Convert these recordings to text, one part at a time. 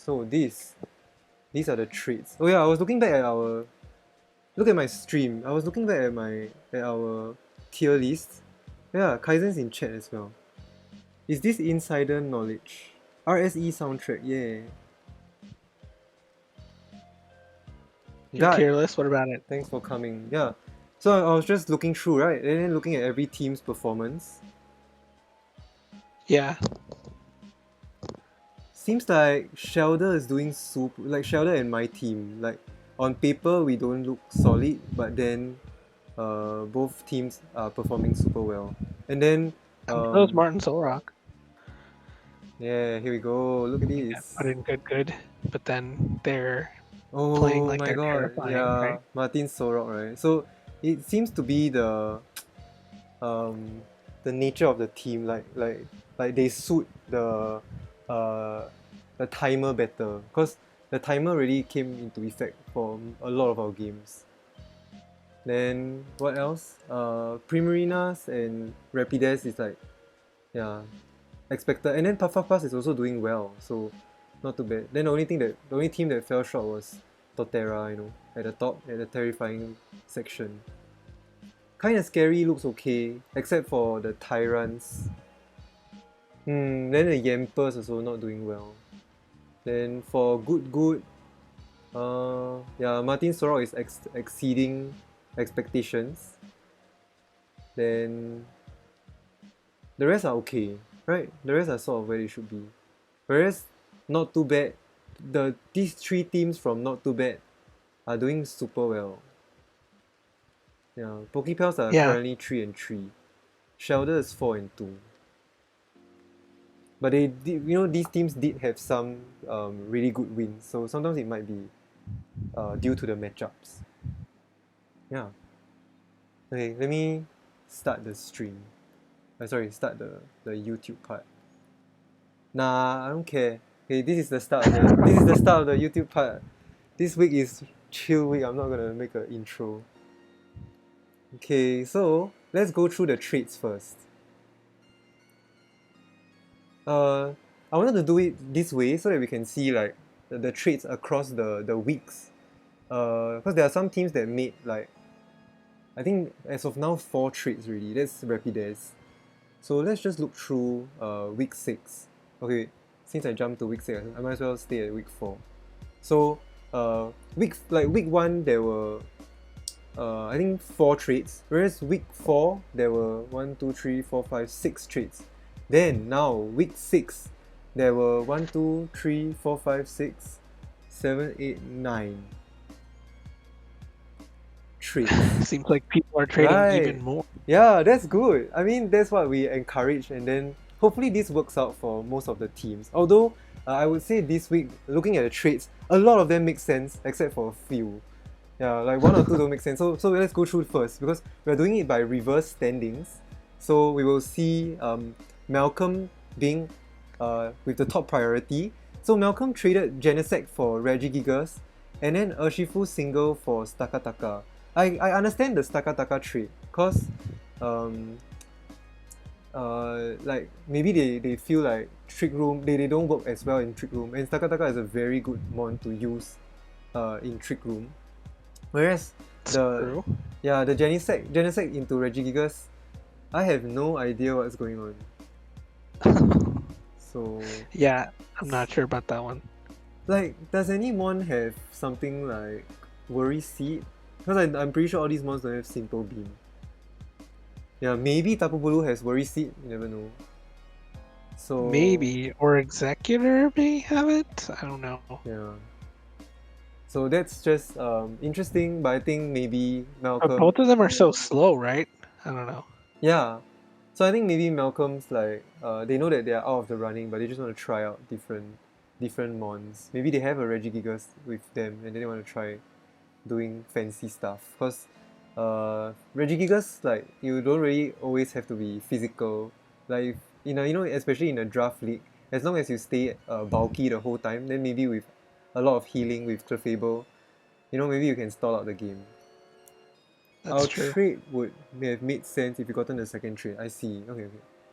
So these are the traits. Oh yeah, I was looking back at look at my stream. I was looking back at our tier list. Yeah, Kaizen's in chat as well. Is this insider knowledge? RSE soundtrack, yeah. You're God, careless. What about it? thanks for coming. Yeah. So I was just looking through, right? And then looking at every team's performance. Yeah. Seems like Shellder is doing super, like Shellder and my team. Like on paper we don't look solid, but then both teams are performing super well. And then And so is Martin Solrock. yeah, here we go. Look at Yeah, put this. in good. But then they're playing Oh like my they're god, terrifying, yeah, right? Martin Solrock, right? So it seems to be um the nature of the team, like they suit uh the timer better, because the timer really came into effect for a lot of our games. Then what else? Primarinas and Rapidazz is like, yeah, expected. And then Puff is also doing well, so not too bad. Then the only team that fell short was Torterra, at the top, at the terrifying section. Kinda scary, looks okay, except for the Tyrants. Then the Yampers also not doing well. Then for good, yeah, Martin Sorok is exceeding expectations. Then the rest are okay, right? The rest are sort of where they should be. Whereas not too bad, these three teams from not too bad are doing super well. Yeah, Pokepels are Yeah. currently 3-3. Shellder is 4-2. But they did, these teams did have some really good wins, so sometimes it might be due to the matchups. Yeah. Okay, let me start the stream. Sorry, start the YouTube part. Nah, I don't care. Okay, this is the start of the YouTube part. This week is chill week. I'm not gonna make an intro. Okay, so let's go through the traits first. Uh, I wanted to do it this way so that we can see like the traits across the weeks. Because there are some teams that made like, I think as of now 4 traits already. That's Rapidazz. So let's just look through week 6. Okay, since I jumped to week 6, I might as well stay at week 4. So week 1 there were I think 4 traits, whereas week 4 there were 1, 2, 3, 4, 5, 6 traits. Then now week 6 there were 1, 2, 3, 4, 5, 6, 7, 8, 9 traits. Seems like people are trading Right. even more. Yeah, that's good. I mean, that's what we encourage, and then hopefully this works out for most of the teams. Although I would say this week, looking at the traits, a lot of them make sense except for a few. Yeah, like 1 or 2 don't make sense. So let's go through first, because we're doing it by reverse standings. So we will see Malcolm being with the top priority. So Malcolm traded Genesect for Regigigas, and then Urshifu single for Stakataka. I understand the Stakataka trade, cause like maybe they feel like Trick Room, they don't work as well in Trick Room, and Stakataka is a very good mon to use in Trick Room. Whereas True. the Genesect into Regigigas, I have no idea what's going on. So Yeah, I'm not sure about that one. like, does any mon have something like Worry Seed? Because I'm pretty sure all these mons don't have Simple Beam. Yeah, maybe Tapu Bulu has Worry Seed, you never know. So Maybe, or Executor may have it. I don't know. yeah. So that's just interesting, but I think maybe But Malcolm. both of them are so slow, right? I don't know. Yeah. So I think maybe Malcolm's like they know that they are out of the running, but they just want to try out different mons. Maybe they have a Regigigas with them, and then they want to try doing fancy stuff. Because Regigigas, like, you don't really always have to be physical. Like, especially in a draft league, as long as you stay bulky the whole time, then maybe with a lot of healing with Clefable, maybe you can stall out the game. That's Our true. trade would have made sense if you gotten the second trade. I see. Okay.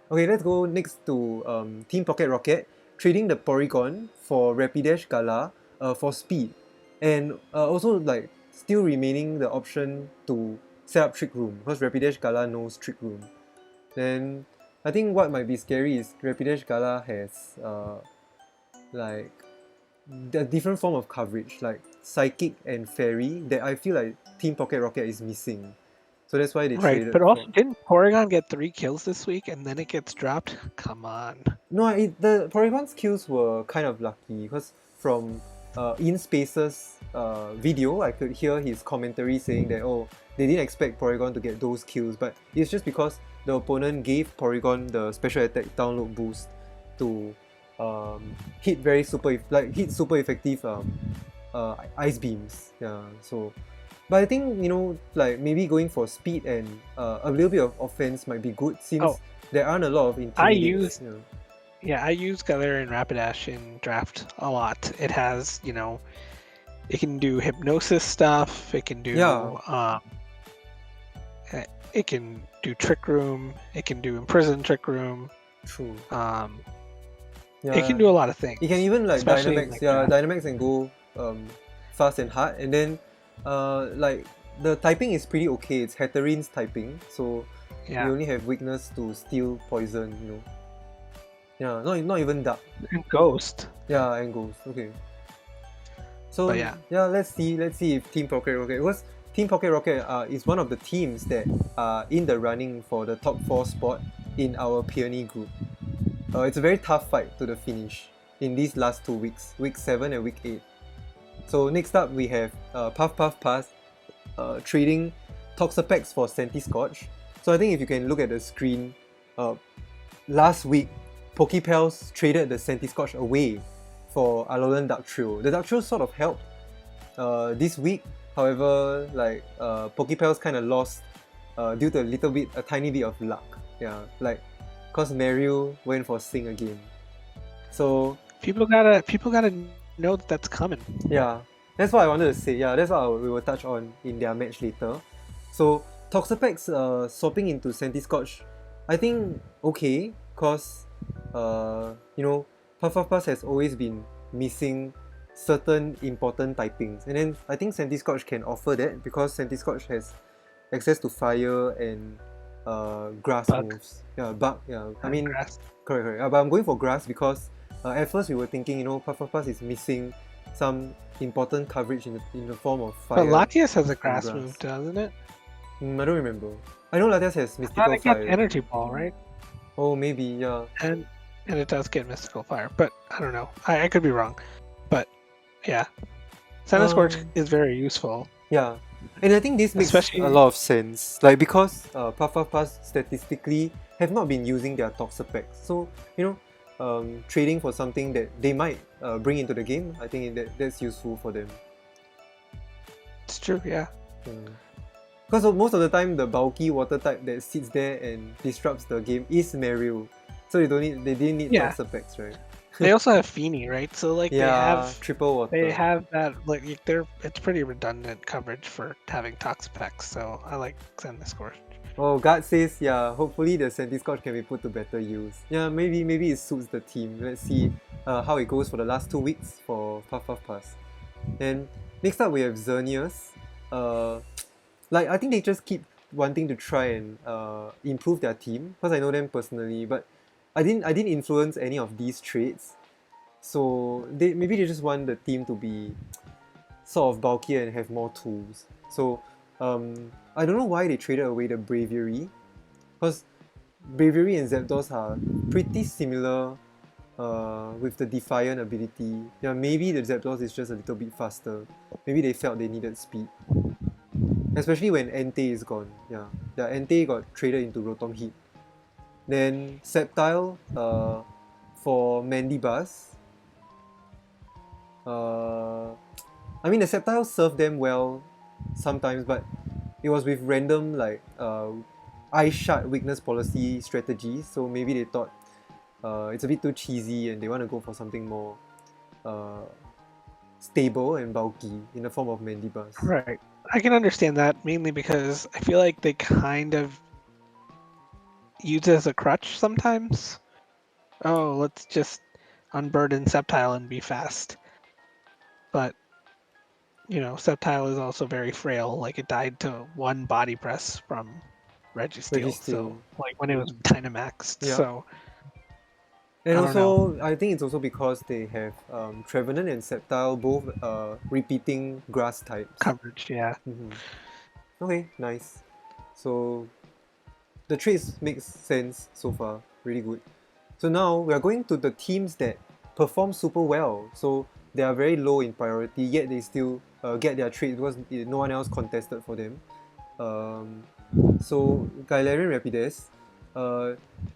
Okay, let's go next to Team Pocket Rocket. trading the Porygon for Rapidash Gala for speed, and also like still remaining the option to set up Trick Room because Rapidash Gala knows Trick Room. Then I think what might be scary is Rapidash Gala has like a different form of coverage like Psychic and Fairy that I feel like Team Pocket Rocket is missing. So that's why they Right, traded but also for... didn't Porygon get 3 kills this week and then it gets dropped? Come on. No, the Porygon's kills were kind of lucky because from In Space's video, I could hear his commentary saying that, oh, they didn't expect Porygon to get those kills, but it's just because the opponent gave Porygon the special attack download boost to hit super effective ice beams. Yeah, so. But I think, you know, like maybe going for speed and a little bit of offense might be good since there aren't a lot of intimidates. I use Galarian Rapidash in draft a lot. It has, you know, it can do hypnosis stuff. It can do, it can do Trick Room. It can do Imprison Trick Room. True. It can do a lot of things. You can even like Dynamax, Dynamax and go fast and hard, and then like the typing is pretty okay. It's Hatterene's typing, so you only have weakness to Steel, Poison, you know. Yeah, not even Dark. And Ghost. Yeah, and Ghost. Okay. So let's see if Team Pocket Rocket, because Team Pocket Rocket is one of the teams that are in the running for the top 4 spot in our Peony group. It's a very tough fight to the finish in these last 2 weeks, week 7 and week 8. So next up we have Puff Puff Pass trading Toxapex for Centiskorch. So I think if you can look at the screen, last week Pokepals traded the Centiskorch away for Alolan Darktrio. The Darktrio sort of helped this week, however, like Pokepals kind of lost due to a tiny bit of luck. Yeah, like cause Mario went for Sing again. So people gotta know that that's coming. Yeah, that's what I wanted to say. Yeah, that's what we will touch on in their match later. So Toxapex swapping into Centiskorch, I think okay, cause you know, Puff Puff Pass has always been missing certain important typings, and then I think Centiskorch can offer that because Centiskorch has access to fire and grass moves. Yeah, bug. Yeah, I mean, grass. Correct. But I'm going for grass because at first we were thinking, you know, Puff Puff Pass is missing some important coverage in the form of fire. But Latias has a grass move, doesn't it? I don't remember. I know Latias has mystical fire. It Energy Ball, right? Oh, maybe, yeah. And it does get mystical fire, but I don't know. I could be wrong. But yeah, Centiskorch is very useful. Yeah, and I think this makes a lot of sense. Like because Puff Puff Pass statistically have not been using their Toxapex, so you know, trading for something that they might bring into the game, I think that's useful for them. It's true, yeah. Because most of the time, the bulky water type that sits there and disrupts the game is Mario, so they didn't need Toxapex, right? They also have Feeny, right? So like they have triple water. They have that it's pretty redundant coverage for having Toxapex. So I like Centiskorch. Oh, God says hopefully the Centiskorch can be put to better use. Yeah, maybe it suits the team. Let's see how it goes for the last 2 weeks for Puff Puff Pass. And next up we have Xerneas. Like I think they just keep wanting to try and improve their team because I know them personally, but I didn't influence any of these traits, so maybe they just want the team to be sort of bulkier and have more tools. So I don't know why they traded away the Braviary, because Braviary and Zapdos are pretty similar with the Defiant ability. Yeah, maybe the Zapdos is just a little bit faster. Maybe they felt they needed speed, especially when Entei is gone. Yeah, Entei got traded into Rotom Heat. Then Sceptile for Mandibuzz. I mean the Sceptile served them well sometimes, but it was with random like Ice Shard weakness policy strategies, so maybe they thought it's a bit too cheesy and they want to go for something more stable and bulky in the form of Mandibuzz. Right. I can understand that, mainly because I feel like they kind of use it as a crutch sometimes. Oh, let's just unburden Sceptile and be fast. But Sceptile is also very frail. Like it died to one body press from Registeel. So like when it was Dynamaxed. Yeah. So And I don't know. also, I think it's also because they have Trevenant and Sceptile both repeating grass types. Coverage, yeah. Okay, nice. So the trades makes sense so far, really good. So now we are going to the teams that perform super well. So they are very low in priority, yet they still get their trades because no one else contested for them. So Galarian Rapidazz,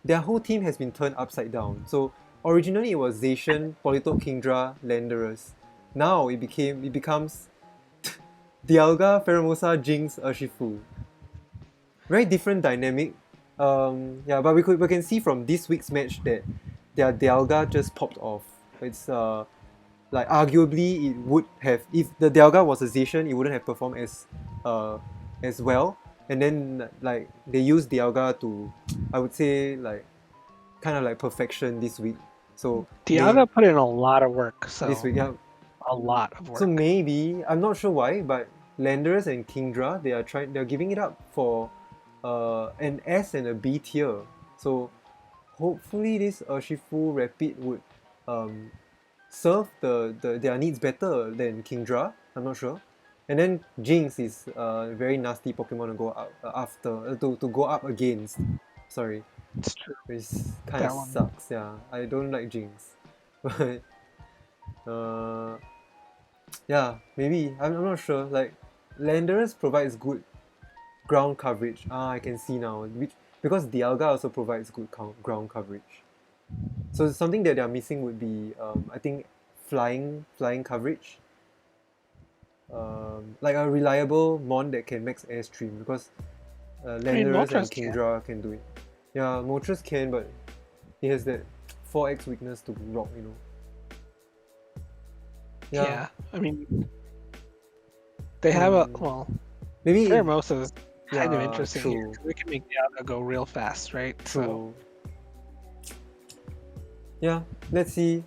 their whole team has been turned upside down. So originally it was Zacian, Politoed Kingdra, Landorus. Now it becomes Dialga, Pheromosa, Jinx, Urshifu. Very different dynamic. Yeah, but we can see from this week's match that their Dialga just popped off. It's like arguably it would have, if the Dialga was a Zacian, it wouldn't have performed as well. And then like they used Dialga to, I would say, like kind of like perfection this week. So Dialga put in a lot of work. So this week, yeah, a lot of work. so maybe, I'm not sure why, but Landorus and Kingdra, they're giving it up for an S and a B tier. So hopefully this Urshifu Rapid would serve their needs better than Kingdra. I'm not sure. And then Jinx is a very nasty Pokemon to go up after to go up against. Sorry, it's true. which kind of sucks. Yeah, I don't like Jinx, but yeah, maybe I'm not sure. Like Landorus provides good ground coverage. I can see now, because Dialga also provides good ground coverage. So something that they're missing would be, I think, flying coverage. Like a reliable Mon that can max airstream, because Landorus and Kingdra can do it. Yeah, Moltres can, but he has that 4x weakness to rock, Yeah, I mean, they have maybe Pheromosa is kind of interesting here, because we can make Dialga go real fast, right? True. So, yeah, let's see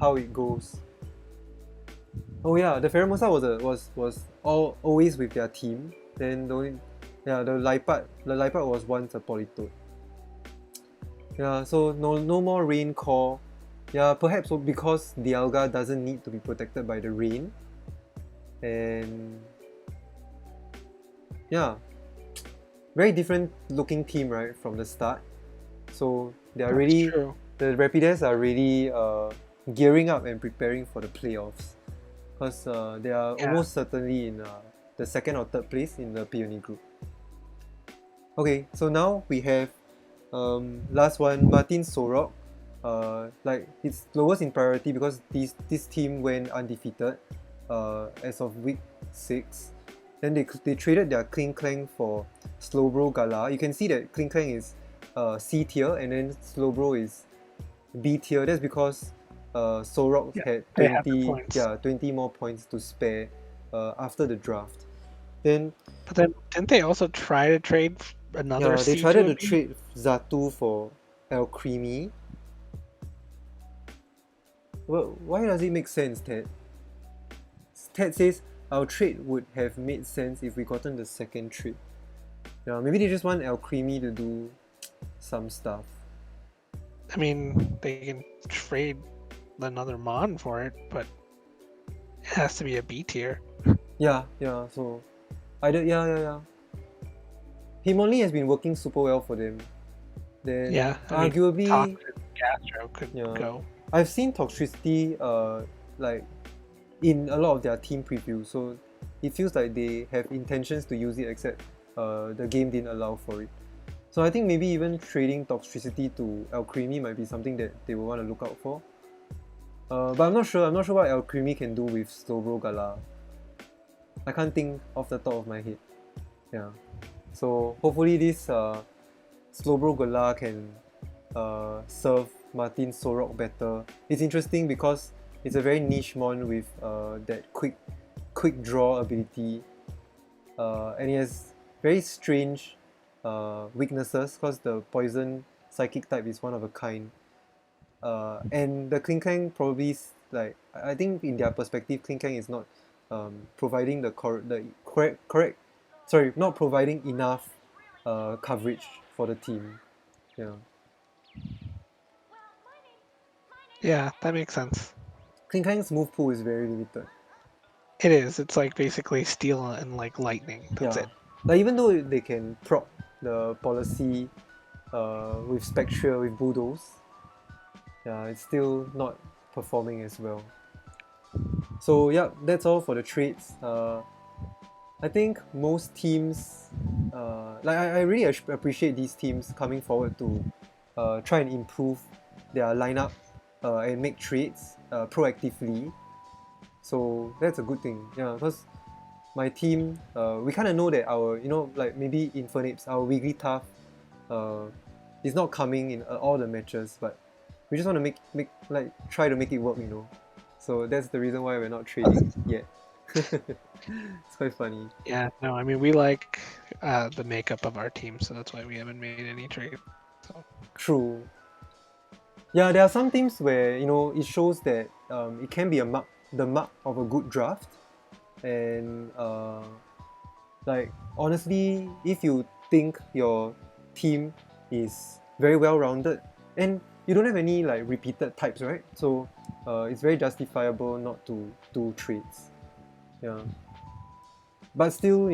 how it goes. Oh yeah, the Pheromosa was always with their team. Then the Liepard was once a Politoed. Yeah, so no more Rain Core. Yeah, perhaps because Dialga doesn't need to be protected by the rain. And yeah, very different looking team, right, from the start. So they are really, the Rapidazz are really gearing up and preparing for the playoffs, because they are almost certainly in the second or third place in the Peony group. Okay, so now we have last one, Martin Solrocks. Like it's lowest in priority because this team went undefeated as of week 6. Then they traded their Klinklang for Slowbro Gala. You can see that Klinklang is C tier and then Slowbro is B tier. That's because Solrocks had 20 more points to spare after the draft. But then didn't they also try to trade another? Yeah, they tried to trade Xatu for Alcremie. Well, why does it make sense, Ted? Ted says our trade would have made sense if we gotten the second trade. Yeah, maybe they just want Alcremie to do some stuff. I mean, they can trade another Mon for it, but it has to be a B tier. Yeah, so yeah. Hitmonlee has been working super well for them. Then arguably Gastro could go. I've seen Toxtricity like in a lot of their team previews, so it feels like they have intentions to use it, except the game didn't allow for it. So I think maybe even trading Toxtricity to Alcremie might be something that they will want to look out for. But I'm not sure what Alcremie can do with Slowbro Gala. I can't think off the top of my head. Yeah. So hopefully this Slowbro Gala can serve Martin Solrocks better. It's interesting because it's a very niche mon with that quick draw ability, and it has very strange weaknesses because the poison psychic type is one of a kind. and the Klinklang probably like I think in their perspective, Klinklang is not providing the correct sorry, not providing enough coverage for the team. Yeah. Yeah, that makes sense. Klinklang's move pool is very limited. It is. It's like basically steel and like lightning. That's Yeah. it. Like even though they can proc the policy with Spectral, with Bulldoze, yeah, it's still not performing as well. So yeah, that's all for the trades. I think most teams, like I really appreciate these teams coming forward to try and improve their lineup and make trades proactively. So that's a good thing, yeah, because my team, we kind of know that our, like maybe Infernape, our Wigglytuff, is not coming in all the matches, but we just want to try to make it work, So that's the reason why we're not trading yet. It's quite funny. Yeah, no, I mean we like the makeup of our team, so that's why we haven't made any trade. So. True. Yeah, there are some teams where it shows that it can be the mark of a good draft, and like honestly, if you think your team is very well rounded and you don't have any like repeated types, right? So it's very justifiable not to do trades. Yeah. But still,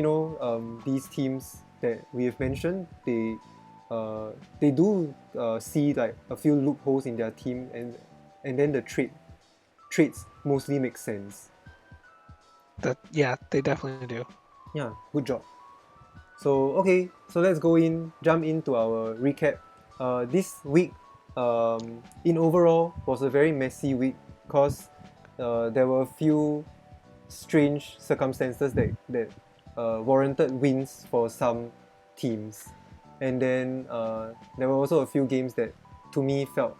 these teams that we have mentioned, they do see like a few loopholes in their team, and then the trades mostly make sense. Yeah, they definitely do. Yeah, good job. So okay, so let's jump into our recap. This week, in overall, was a very messy week because there were a few strange circumstances that warranted wins for some teams, and then there were also a few games that to me felt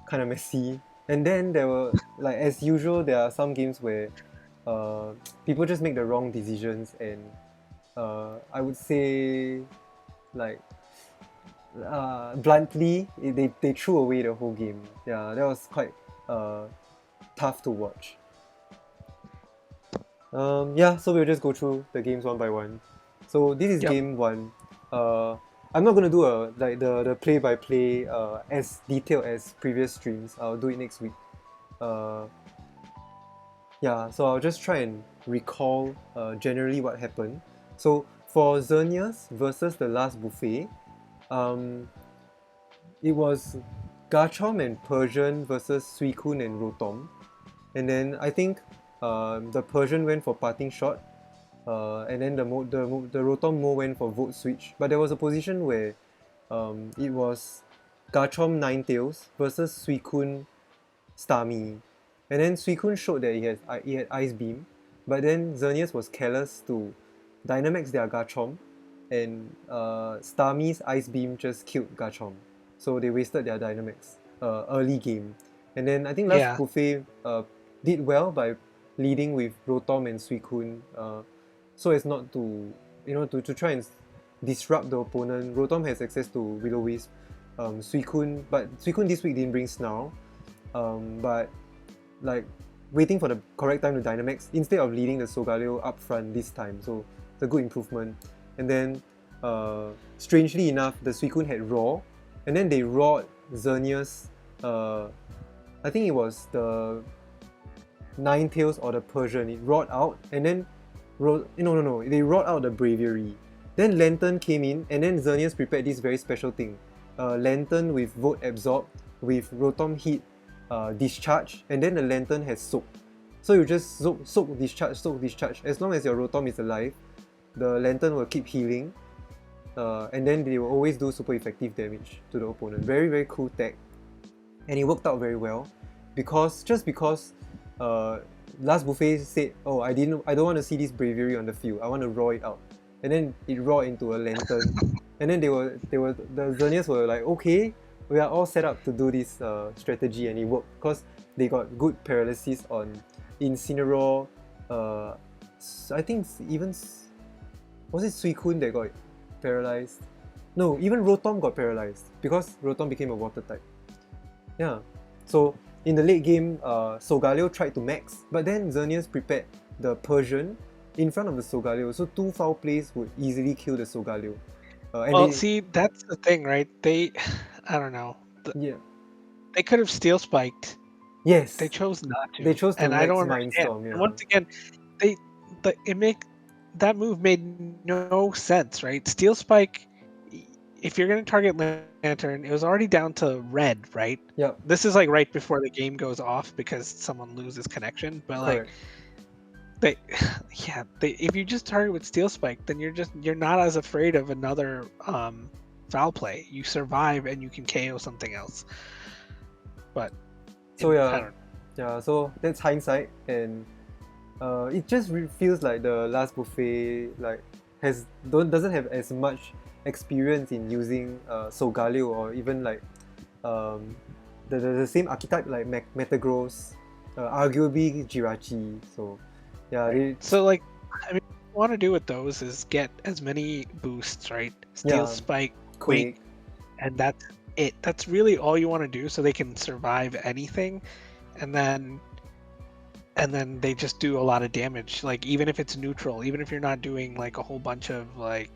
kind of messy, and then there were, like as usual, there are some games where people just make the wrong decisions, and I would say, like bluntly, they threw away the whole game. Yeah, that was quite tough to watch. Yeah, so we'll just go through the games one by one. So this is game one. I'm not gonna do the play-by-play as detailed as previous streams. I'll do it next week. Yeah, so I'll just try and recall generally what happened. So for Xerneas versus the last buffet, it was Garchomp and Persian versus Suicune and Rotom. And then I think the Persian went for parting shot, and then the Rotom Mo went for vote switch. But there was a position where it was Garchomp Ninetales versus Suicune Starmie. And then Suicune showed that he had Ice Beam, but then Xerneas was careless to Dynamax their Garchomp, and Starmie's Ice Beam just killed Garchomp. So they wasted their Dynamax early game. And then I think last buffet did well by leading with Rotom and Suicune, so as not to to try and disrupt the opponent. Rotom has access to Will-O-Wisp, Suicune, but Suicune this week didn't bring Snarl, but like waiting for the correct time to Dynamax instead of leading the Solgaleo up front this time, so it's a good improvement. And then strangely enough, the Suicune had Raw, and then they rawed Xerneas. I think it was the Ninetales or the Persian. It rawed out, and then no, they rawed out the Braviary. Then Lantern came in, and then Xerneas prepared this very special thing. Lantern with Vote Absorb, with Rotom Hit, Discharge, and then the Lantern has Soak. So you just soak, discharge. As long as your Rotom is alive, the Lantern will keep healing, and then they will always do super effective damage to the opponent. Very, very cool tech, and it worked out very well because last buffet said, oh, I don't want to see this Braviary on the field. I want to raw it out, and then it raw into a Lantern, and then the Xerneas were like, okay, we are all set up to do this strategy, and it worked because they got good paralysis on Incineroar. I think even was it Suicune that got paralyzed? No, even Rotom got paralyzed because Rotom became a water type. Yeah, So in the late game, Solgaleo tried to max, but then Xerneas prepared the Persian in front of the Solgaleo, so 2 foul plays would easily kill the Solgaleo. Well, see, that's the thing, right? I don't know. Yeah. They could have steel spiked. Yes. They chose not to. They chose to and I don't max understand. Mindstorm, yeah. And once again, that move made no sense, right? Steel spike. If you're gonna target Lantern, it was already down to red, right? Yep. This is like right before the game goes off because someone loses connection. But like, if you just target with Steel Spike, then you're not as afraid of another foul play. You survive and you can KO something else. But so so that's hindsight, and it just feels like the last buffet doesn't have as much experience in using Solgaleo or even like the same archetype like Metagross, arguably Jirachi. So yeah. So like, I mean, what you want to do with those is get as many boosts, right? Steel Spike, Quake, and that's it. That's really all you want to do, so they can survive anything, and then they just do a lot of damage. Like even if it's neutral, even if you're not doing like a whole bunch of like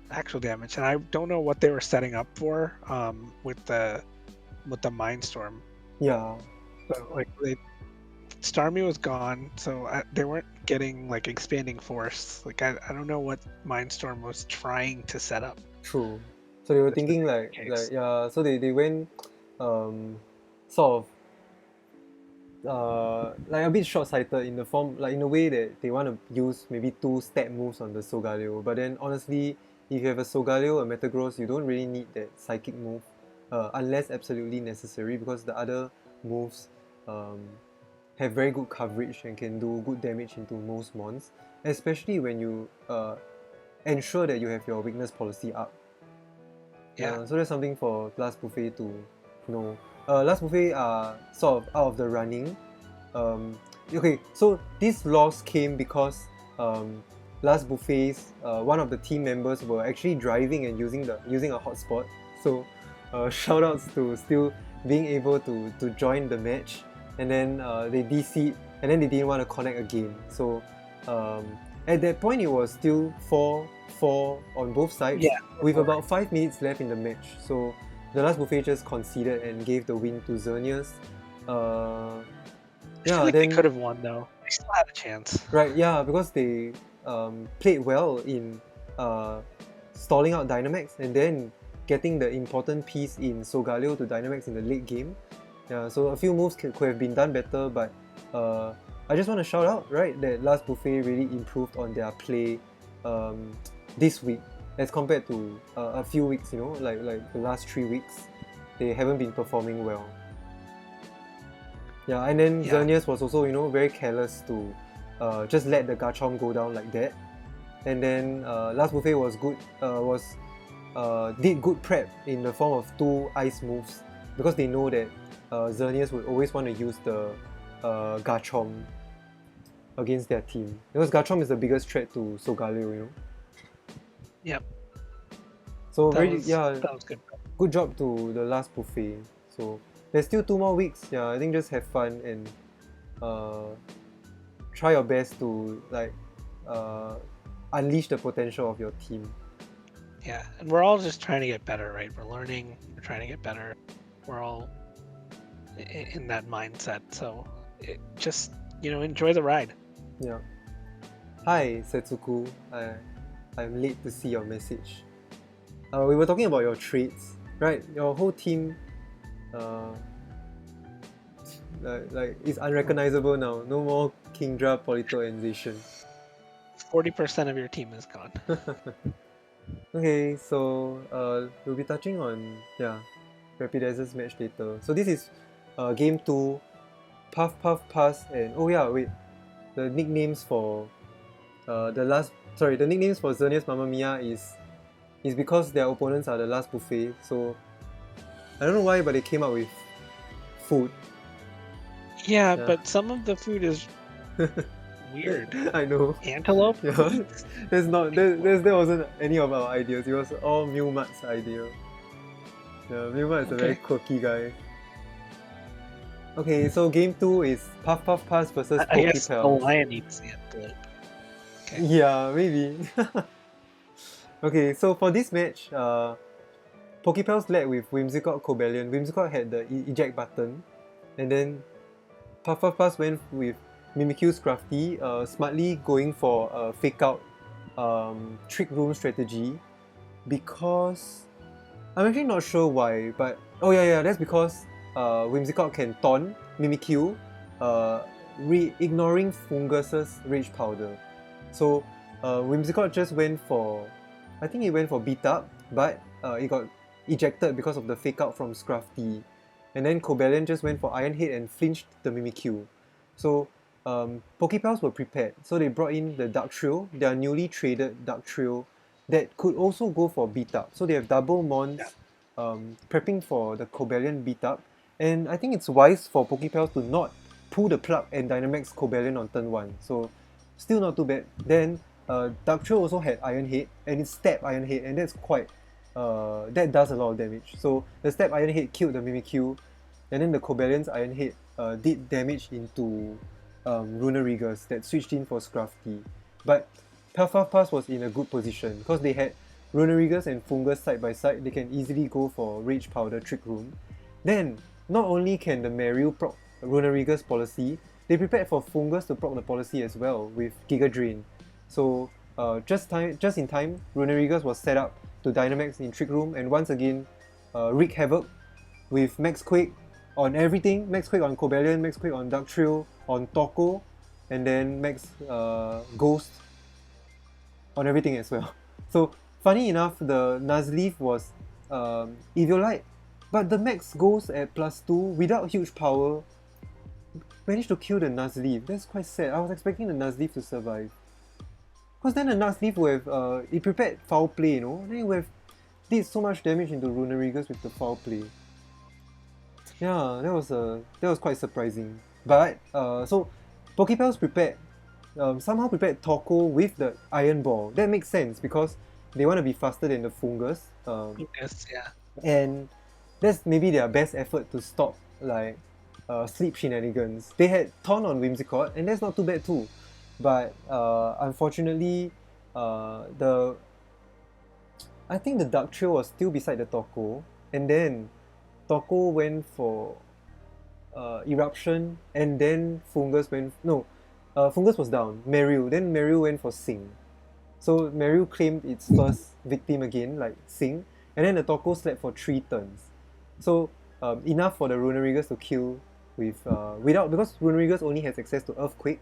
actual damage. And I don't know what they were setting up for with the Mindstorm. Yeah. But like Starmie was gone, so they weren't getting like expanding force. Like I don't know what Mindstorm was trying to set up. True. So they were thinking so they went sort of like a bit short-sighted in the form, like in a way that they want to use maybe 2 stat moves on the Solgaleo. But then honestly, if you have a Solgaleo, a Metagross, you don't really need that psychic move unless absolutely necessary, because the other moves have very good coverage and can do good damage into most mons, especially when you ensure that you have your weakness policy up. Yeah. So that's something for Last Buffet to know. Last Buffet are sort of out of the running. Okay, so this loss came because Last Buffet's one of the team members were actually driving and using a hotspot. So shoutouts to still being able to join the match, and then they DC'd, and then they didn't want to connect again. So at that point it was still 4-4 on both sides, with about 5 minutes left in the match. So the Last Buffet just conceded and gave the win to Xerneas. They could have won though. They still had a chance. Right, yeah, because they played well in stalling out Dynamax and then getting the important piece in Solgaleo to Dynamax in the late game. Yeah, so a few moves could have been done better, but I just want to shout out, right, that Last Buffet really improved on their play this week as compared to a few weeks, you know, like the last 3 weeks. They haven't been performing well. Yeah, and then Xerneas was also, you know, very careless to just let the Garchomp go down like that. And then Last Buffet was good, did good prep in the form of 2 ice moves, because they know that Xerneas would always want to use the Garchomp against their team, because Garchomp is the biggest threat to Solgaleo, you know. Yep. So that was good. Good job to the Last Buffet. So there's still 2 more weeks. Yeah, I think just have fun and try your best to like unleash the potential of your team. Yeah, and we're all just trying to get better, right? We're learning, we're trying to get better. We're all in that mindset. So just, you know, enjoy the ride. Yeah. Hi, Setsuku. I'm late to see your message. We were talking about your traits, right? Your whole team is unrecognizable now. No more Kingdra, Polito, and Zacian. 40% of your team is gone. Okay, so we'll be touching on Rapidazz's match later. So this is game 2. Puff Puff Pass, and the nicknames for the nicknames for Xerneas Mamma Mia is because their opponents are the Last Buffet. So I don't know why, but they came up with food. Yeah, but some of the food is weird. I know. Antelope? Yeah. There wasn't any of our ideas. It was all Milmat's idea. Yeah, Milmat is a very quirky guy. Okay, so game 2 is Puff Puff Pass versus I guess the Pokepels. lion needs the antelope. Okay. Yeah, maybe. Okay, so for this match, Pokepels led with Whimsicott Cobalion. Whimsicott had the eject button, and then Puff Puff Pass went with Mimikyu Scrafty, smartly going for a fake out trick room strategy because I'm actually not sure why, but oh yeah, that's because Whimsicott can taunt Mimikyu, ignoring Fungus's Rage Powder. So Whimsicott just went for, I think he went for beat up, but it got ejected because of the fake out from Scrafty. And then Cobalion just went for Iron Head and flinched the Mimikyu. So Pokepels were prepared, so they brought in the Dark Trio, their newly traded Dark Trio, that could also go for beat up. So they have double Mons prepping for the Cobalion beat up. And I think it's wise for Pokepels to not pull the plug and Dynamax Cobalion on turn 1. So still not too bad. Then Dark Trio also had Iron Head and it stabbed Iron Head, and that's quite that does a lot of damage. So the stab Iron Head killed the Mimikyu, and then the Cobalion's Iron Head did damage into Runerigus that switched in for Scrafty. But Puff Puff Pass was in a good position because they had Runerigus and Fungus side by side. They can easily go for Rage Powder Trick Room. Then not only can the Meryl proc Runerigus policy, they prepared for Fungus to proc the policy as well with Giga Drain. So just in time, Runerigus was set up to Dynamax in Trick Room and once again wreak havoc with Max Quake on everything. Max Quake on Cobalion, Max Quake on Dark Trio, on Toko, and then Max Ghost on everything as well. So funny enough, the Nuzleaf was Eviolite, but the Max Ghost at +2 without huge power managed to kill the Nuzleaf. That's quite sad. I was expecting the Nuzleaf to survive. Because then the Nuzleaf would have, it prepared Foul Play, you know? Then it would have did so much damage into Runerigus with the Foul Play. Yeah, that was quite surprising. But, so, Pokepels prepared, somehow prepared Toko with the Iron Ball. That makes sense because they want to be faster than the Fungus. Yes, yeah. And that's maybe their best effort to stop, like, sleep shenanigans. They had Taunt on Whimsicott, and that's not too bad too. But unfortunately, I think the Dark Trio was still beside the Toko, and then Toko went for Eruption, and then Fungus went Fungus was down. Then Meryl went for Sing. So Meryl claimed its first victim again, like Sing, and then the Toko slept for 3 turns. So enough for the Runerigus to kill with because Runerigus only has access to Earthquake,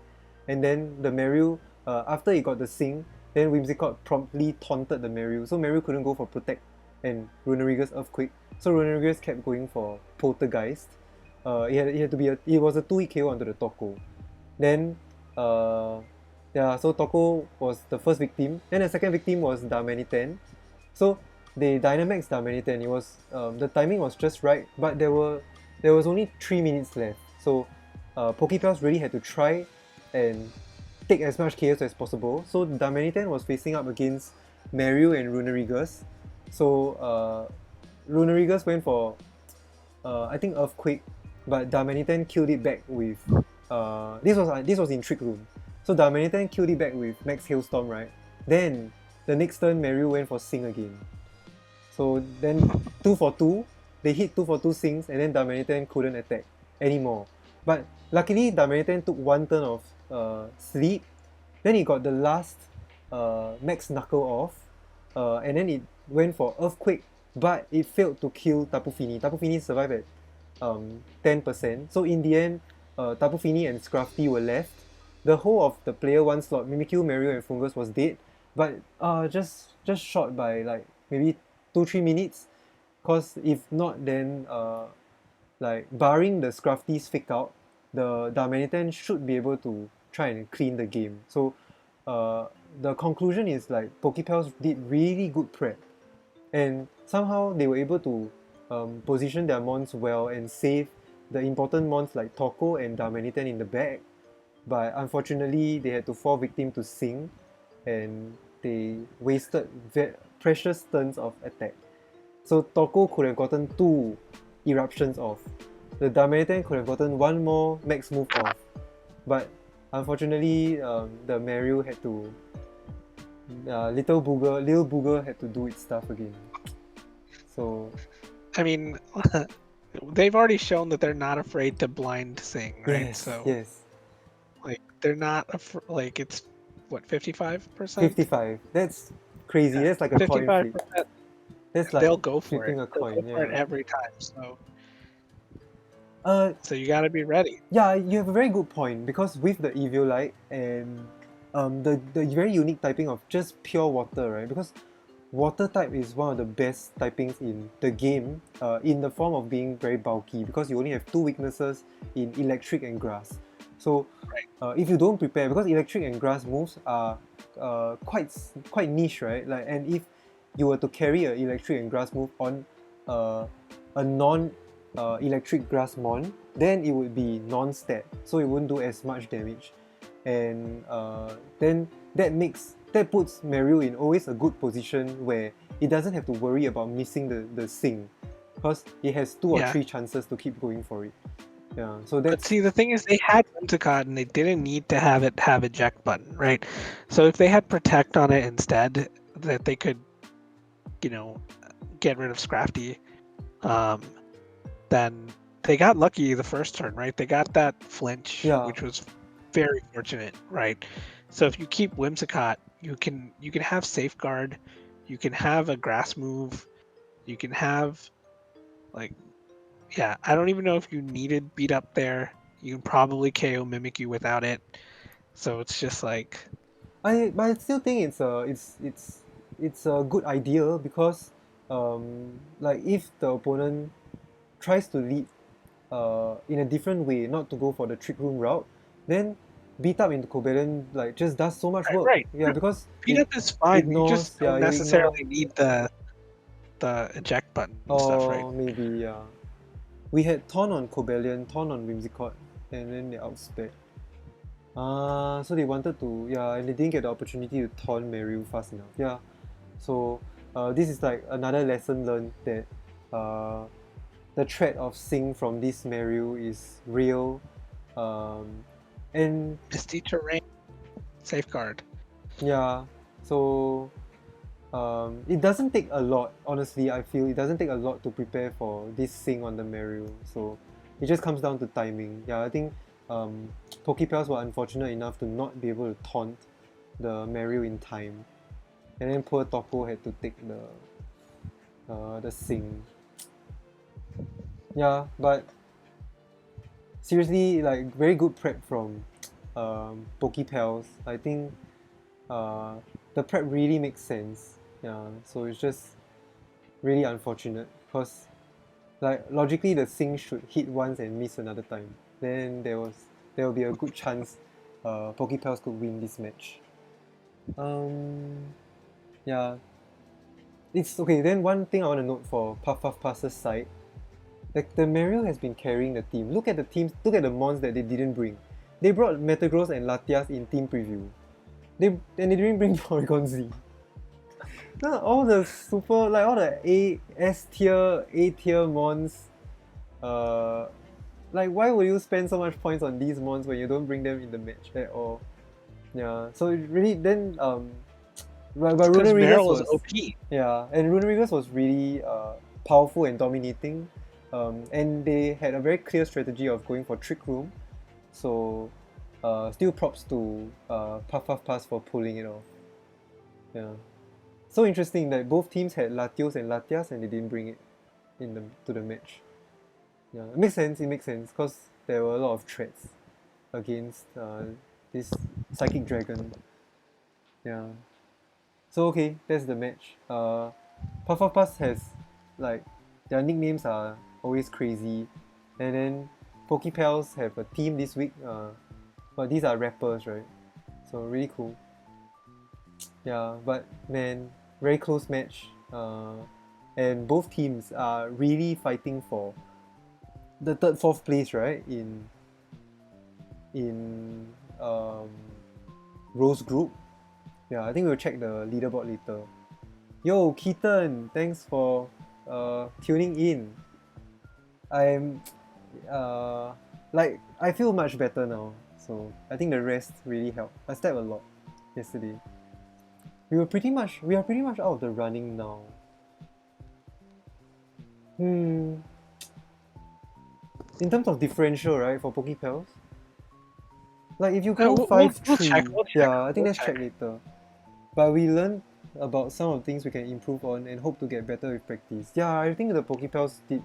and then the Meryl after it got the Sing, then Whimsicott promptly taunted the Meryl, so Meryl couldn't go for Protect and Runerigus Earthquake, so Runerigus kept going for Poltergeist. It was a 2-hit KO onto the Toko. Then so Toko was the first victim. Then the second victim was Darmanitan. So they Dynamax Darmanitan. It was the timing was just right, but there was only 3 minutes left. So Pokepels really had to try and take as much chaos as possible. So Darmanitan was facing up against Meryl and Runerigus. So Runerigus went for I think Earthquake, but Darmanitan killed it back with this was in Trick Room. So Darmanitan killed it back with Max Hailstorm, right? Then the next turn Meryl went for Sing again. So then 2 for 2, they hit 2 for 2 Sings, and then Darmanitan couldn't attack anymore. But luckily Darmanitan took 1 turn of sleep, then it got the last Max Knuckle off, and then it went for Earthquake, but it failed to kill Tapu Fini. Tapu Fini survived at 10%. So in the end, Tapu Fini and Scrafty were left. The whole of the player 1 slot, Mimikyu, Meryl, and Fungus was dead, but just short by like maybe 2-3 minutes. Cause if not, then like barring the Scrafty's fake out, the Darmanitan should be able to try and clean the game. So the conclusion is like Pokepels did really good prep, and somehow they were able to position their mons well and save the important mons like Toko and Darmanitan in the back. But unfortunately, they had to fall victim to Sing, and they wasted precious turns of attack. So Toko could have gotten 2 eruptions off. the Darmanitan could have gotten one more max move off, but unfortunately, the Mario had to. Little Booger had to do its stuff again. So. I mean, they've already shown that they're not afraid to blind sing, right? Yes, So yes. like they're not like it's what 55%. 55. That's crazy. Yeah, That's like a coin 55%. flip. That's like They'll go for it. flipping a They'll coin. go for it Yeah. every time. Uh, So you got to be ready. yeah, you have a very good point because with the Eviolite and the very unique typing of just pure water, right? Because water type is one of the best typings in the game, in the form of being very bulky because you only have two weaknesses in electric and grass. So if you don't prepare, because electric and grass moves are quite niche, right? Like, and if you were to carry an electric and grass move on a non electric grass mon, then it would be non-stat, so it wouldn't do as much damage, and then that puts Mario in always a good position where it doesn't have to worry about missing the sing, because it has 2 or 3 chances to keep going for it. Yeah, so that's. But see, the thing is, they had Whimsicott and they didn't need to have it have eject button, right? So if they had protect on it instead, that they could, get rid of Scrafty, then they got lucky the first turn, right? They got that flinch, which was very fortunate, right? So if you keep Whimsicott, you can have Safeguard, you can have a grass move, you can have I don't even know if you needed beat up there. You can probably KO Mimikyu without it. So it's just like But I still think it's a good idea because like if the opponent tries to lead in a different way, not to go for the trick room route, then beat up into Cobalion like just does so much work. Right. Yeah, because beat up is fine. ignores, You just don't necessarily need the eject button and stuff, right? Maybe, yeah. We had Taunt on Cobalion, Taunt on Whimsicott, and then they outsped. So they wanted to, and they didn't get the opportunity to taunt Mario fast enough. Yeah. So this is like another lesson learned that the threat of Sing from this Mario is real. And Misty Terrain, Safeguard. Yeah. So it doesn't take a lot, honestly. I feel it doesn't take a lot to prepare for this Sing on the Mario. So it just comes down to timing. Yeah, I think Pokepals were unfortunate enough to not be able to taunt the Mario in time, and then poor Toppo had to take the Sing. Yeah, but seriously, like very good prep from Pokepals. I think the prep really makes sense. Yeah, so it's just really unfortunate because like logically the Sing should hit once and miss another time. Then there will be a good chance Pokepals could win this match. Yeah. It's okay, then one thing I want to note for Puff Puff Pass's side, like the Mario has been carrying the team. Look at the mons that they didn't bring. They brought Metagross and Latias in team preview. They didn't bring Porygon Z. All the super, like all the A tier mons, like why would you spend so much points on these mons when you don't bring them in the match at all? Yeah, so it really then but Runerigus was OP. Yeah, and Runerigus was really powerful and dominating, and they had a very clear strategy of going for Trick Room. So still props to Puff Puff Pass for pulling it off. Yeah. So interesting that both teams had Latios and Latias and they didn't bring it to the match. Yeah, it makes sense because there were a lot of threats against this Psychic Dragon. Yeah. So okay, that's the match. Puff Puff Pass has like their nicknames are always crazy, and then Pokepals have a team this week. But these are rappers, right? So really cool. Yeah, but man, very close match. And both teams are really fighting for the 3rd, 4th place, right? In Rose Group. Yeah, I think we'll check the leaderboard later. Yo, Keaton, thanks for tuning in. like I feel much better now. So I think the rest really helped. I slept a lot yesterday. We are pretty much out of the running now. In terms of differential, right, for Pokepels? Like if you go 5-3, yeah, I think let's check later. But we learned about some of the things we can improve on and hope to get better with practice. Yeah, I think the Pokepels did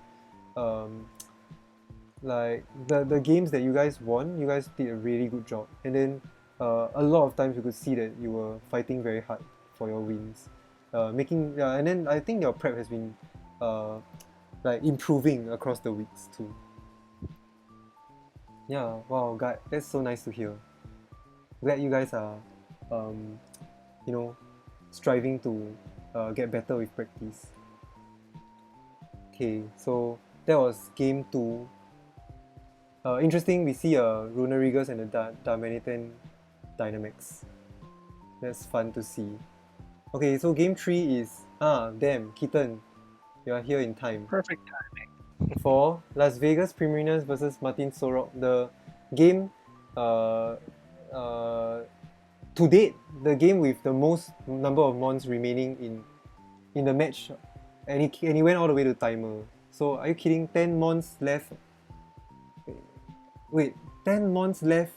like the games that you guys won, you guys did a really good job. And then a lot of times you could see that you were fighting very hard for your wins. And then I think your prep has been like improving across the weeks too. Yeah, wow, God, that's so nice to hear. Glad you guys are, you know, striving to get better with practice. Okay, so that was game 2. Interesting, we see a Runerigus and a Darmanitan Dynamax. That's fun to see. Okay, so game 3 is... damn, Keaton, you are here in time. Perfect timing. For Las Vegas Primarinas versus Martin Solrocks, the game to date, the game with the most number of mons remaining in the match, and he went all the way to timer. So are you kidding? 10 mons left. Wait, 10 mons left,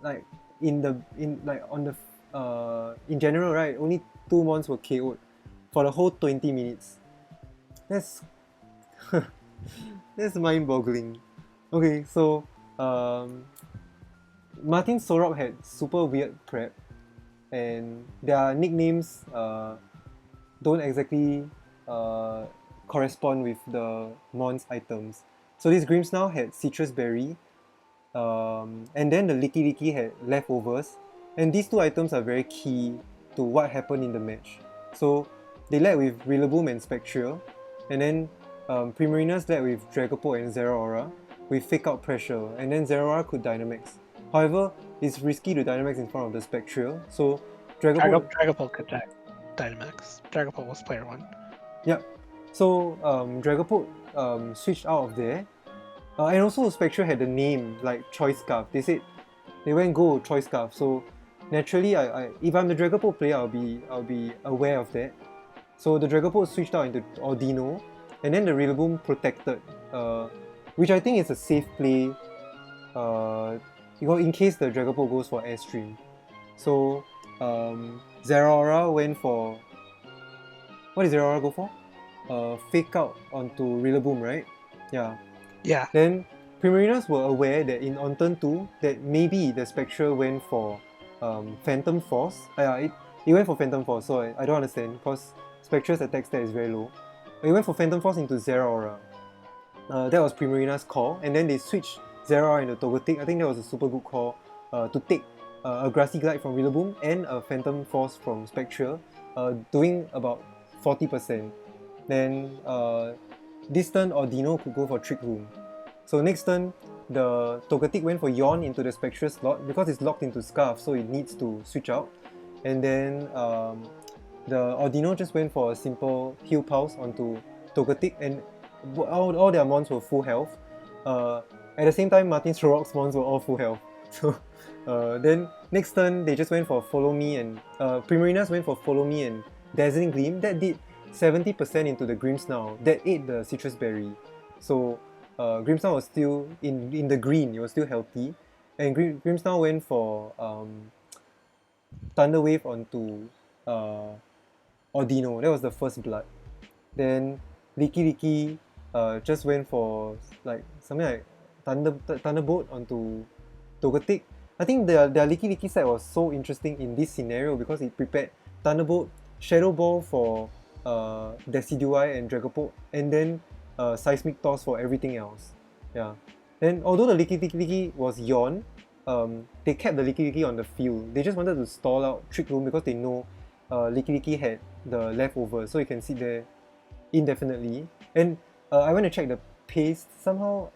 like in general, right? Only 2 mons were KO'd for the whole 20 minutes. That's that's mind-boggling. Okay, so Martin Solrocks had super weird prep, and their nicknames don't exactly correspond with the mons items. So this Grimmsnarl had Citrus Berry, and then the Licky had Leftovers, and these 2 items are very key to what happened in the match. So they led with Rillaboom and Spectral, and then Primarinas led with Dragapult and Zeraora with Fake Out Pressure, and then Zeraora could Dynamax. However, it's risky to Dynamax in front of the Spectral, so Dragapult could Dynamax. Dragapult was player 1. Yep. So Dragapult switched out of there, and also Spectral had the name like Choice Scarf. They said they went go Choice Scarf. So naturally, if I'm the Dragapult player, I'll be aware of that. So the Dragapult switched out into Audino, and then the Rillaboom protected, which I think is a safe play. In case the Dragapult goes for Airstream. So Zeraora went for... What did Zeraora go for? Fake Out onto Rillaboom, right? Yeah. Yeah. Then Primarinas were aware that on turn 2 that maybe the Spectral went for Phantom Force. It went for Phantom Force, so I don't understand because Spectral's attack stat is very low. It went for Phantom Force into Zeraora. That was Primarina's call, and then they switched Zeraora into Togetic. I think that was a super good call to take a Grassy Glide from Rillaboom and a Phantom Force from Spectral, doing about 40%. Then this turn Audino could go for Trick Room. So next turn the Togetic went for Yawn into the Spectral slot because it's locked into Scarf, so it needs to switch out. And then the Audino just went for a simple Heal Pulse onto Togetic, and all their mons were full health. At the same time, Martin Solrocks' mons were all full health. So then next turn they just went for Follow Me, and Primarinas went for Follow Me and Dazzling Gleam. That did 70% into the Grimmsnarl that ate the Citrus Berry. So Grimmsnarl was still in the green, it was still healthy. And Grimmsnarl went for Thunder Wave onto Audino. That was the first blood. Then Licky just went for like something like Thunderbolt onto Togetic. I think their Licky set was so interesting in this scenario because it prepared Thunderbolt, Shadow Ball for Decidueye and Dragapult, and then Seismic Toss for everything else. Yeah. Then although the Licky was Yawn, they kept the Licky on the field. They just wanted to stall out Trick Room because they know Licky had the leftovers, so it can sit there indefinitely. And I went to check the pace. Somehow,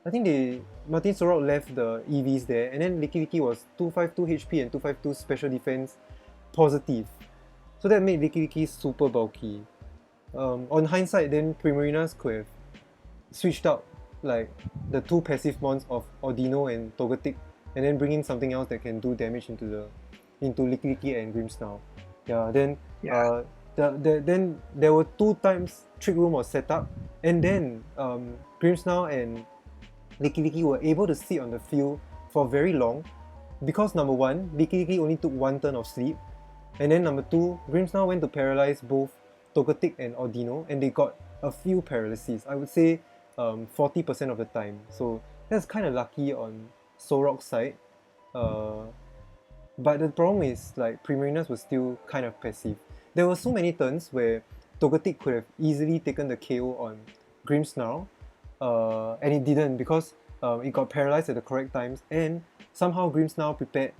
I think Martin Solrocks left the EVs there, and then Licky was 252 HP and 252 special defense positive. So that made Licky super bulky. On hindsight, then Primarinas could have switched out like the two passive mons of Audino and Togetic, and then bring in something else that can do damage into Licky Licky and Grimmsnarl. Yeah, then then there were 2 times Trick Room was set up, and then Grimmsnarl and Licky Licky were able to sit on the field for very long, because number 1, Licky Licky only took 1 turn of sleep, and then number 2, Grimmsnarl went to paralyze both Togetic and Audino, and they got a few paralyses. I would say 40% of the time. So that's kind of lucky on Solrocks' side. But the problem is, like, Primarinas was still kind of passive. There were so many turns where Togetic could have easily taken the KO on Grimmsnarl, and it didn't, because it got paralyzed at the correct times, and somehow Grimmsnarl prepared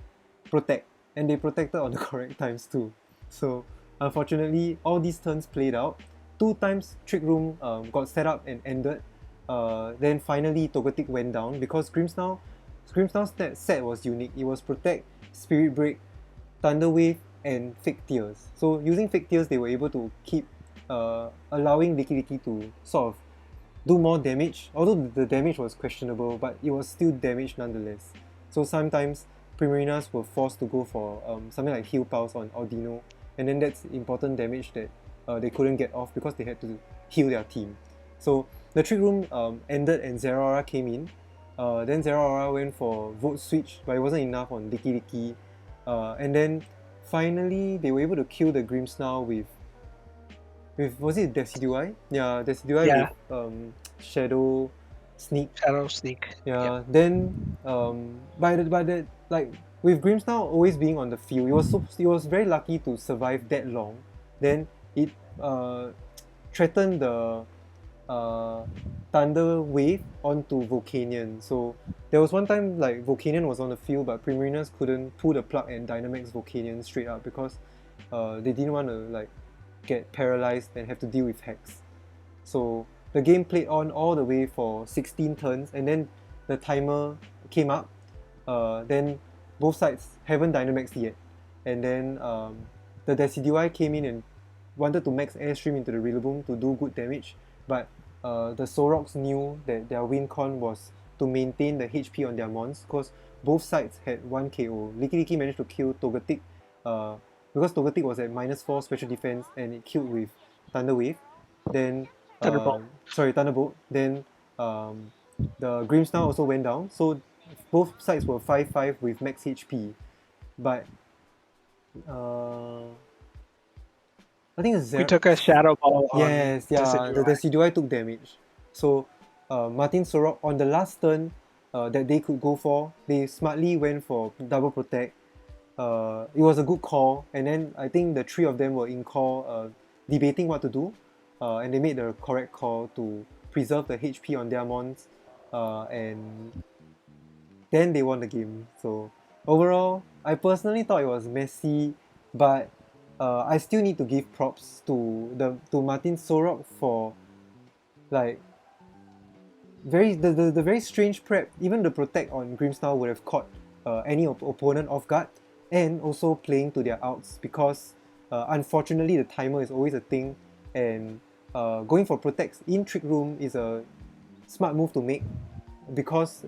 Protect, and they protected on the correct times too. So unfortunately, all these turns played out. 2 times Trick Room got set up and ended. Then finally Togetic went down because Grimmsnarl's set was unique. It was Protect, Spirit Break, Thunder Wave, and Fake Tears. So using Fake Tears, they were able to keep allowing Licky Licky to sort of do more damage, although the damage was questionable, but it was still damage nonetheless. So sometimes Primarinas were forced to go for something like Heal Pulse on Audino, and then that's important damage that they couldn't get off because they had to heal their team. So the Trick Room ended and Zeraora came in. Then Zeraora went for Vote Switch, but it wasn't enough on Licky Licky. And then finally they were able to kill the Grimmsnarl with was it Decidueye? Yeah, Decidueye with Shadow Sneak. Shadow Sneak. Yeah. Yep. Then by the like with Grimmsnarl always being on the field, it was very lucky to survive that long. Then it threatened the Thunder Wave onto Volcanion. So there was one time like Volcanion was on the field, but Primarinas couldn't pull the plug and Dynamax Volcanion straight up because they didn't want to like get paralyzed and have to deal with Hex. So the game played on all the way for 16 turns, and then the timer came up. Then both sides haven't Dynamaxed yet, and then the Decidueye came in and wanted to max Airstream into the Rillaboom to do good damage, but the Solrocks knew that their win con was to maintain the HP on their mons, because both sides had 1 KO. Licky Licky managed to kill Togetic because Togetic was at -4 special defense and it killed with Thunder Wave. Then Thunderbolt. Then the Grimmsnarl also went down. So both sides were 5-5 with max HP. But I think we took a Shadow Ball on the Decidueye took damage. So Martin Solrock on the last turn that they could go for, they smartly went for double protect. It was a good call, and then I think the 3 of them were in call debating what to do, and they made the correct call to preserve the HP on their mons, and then they won the game. So overall, I personally thought it was messy, but I still need to give props to Martin Solrock for like the very strange prep. Even the protect on Grimmsnarl would have caught any opponent off guard, and also playing to their outs, because unfortunately the timer is always a thing, and going for protects in Trick Room is a smart move to make, because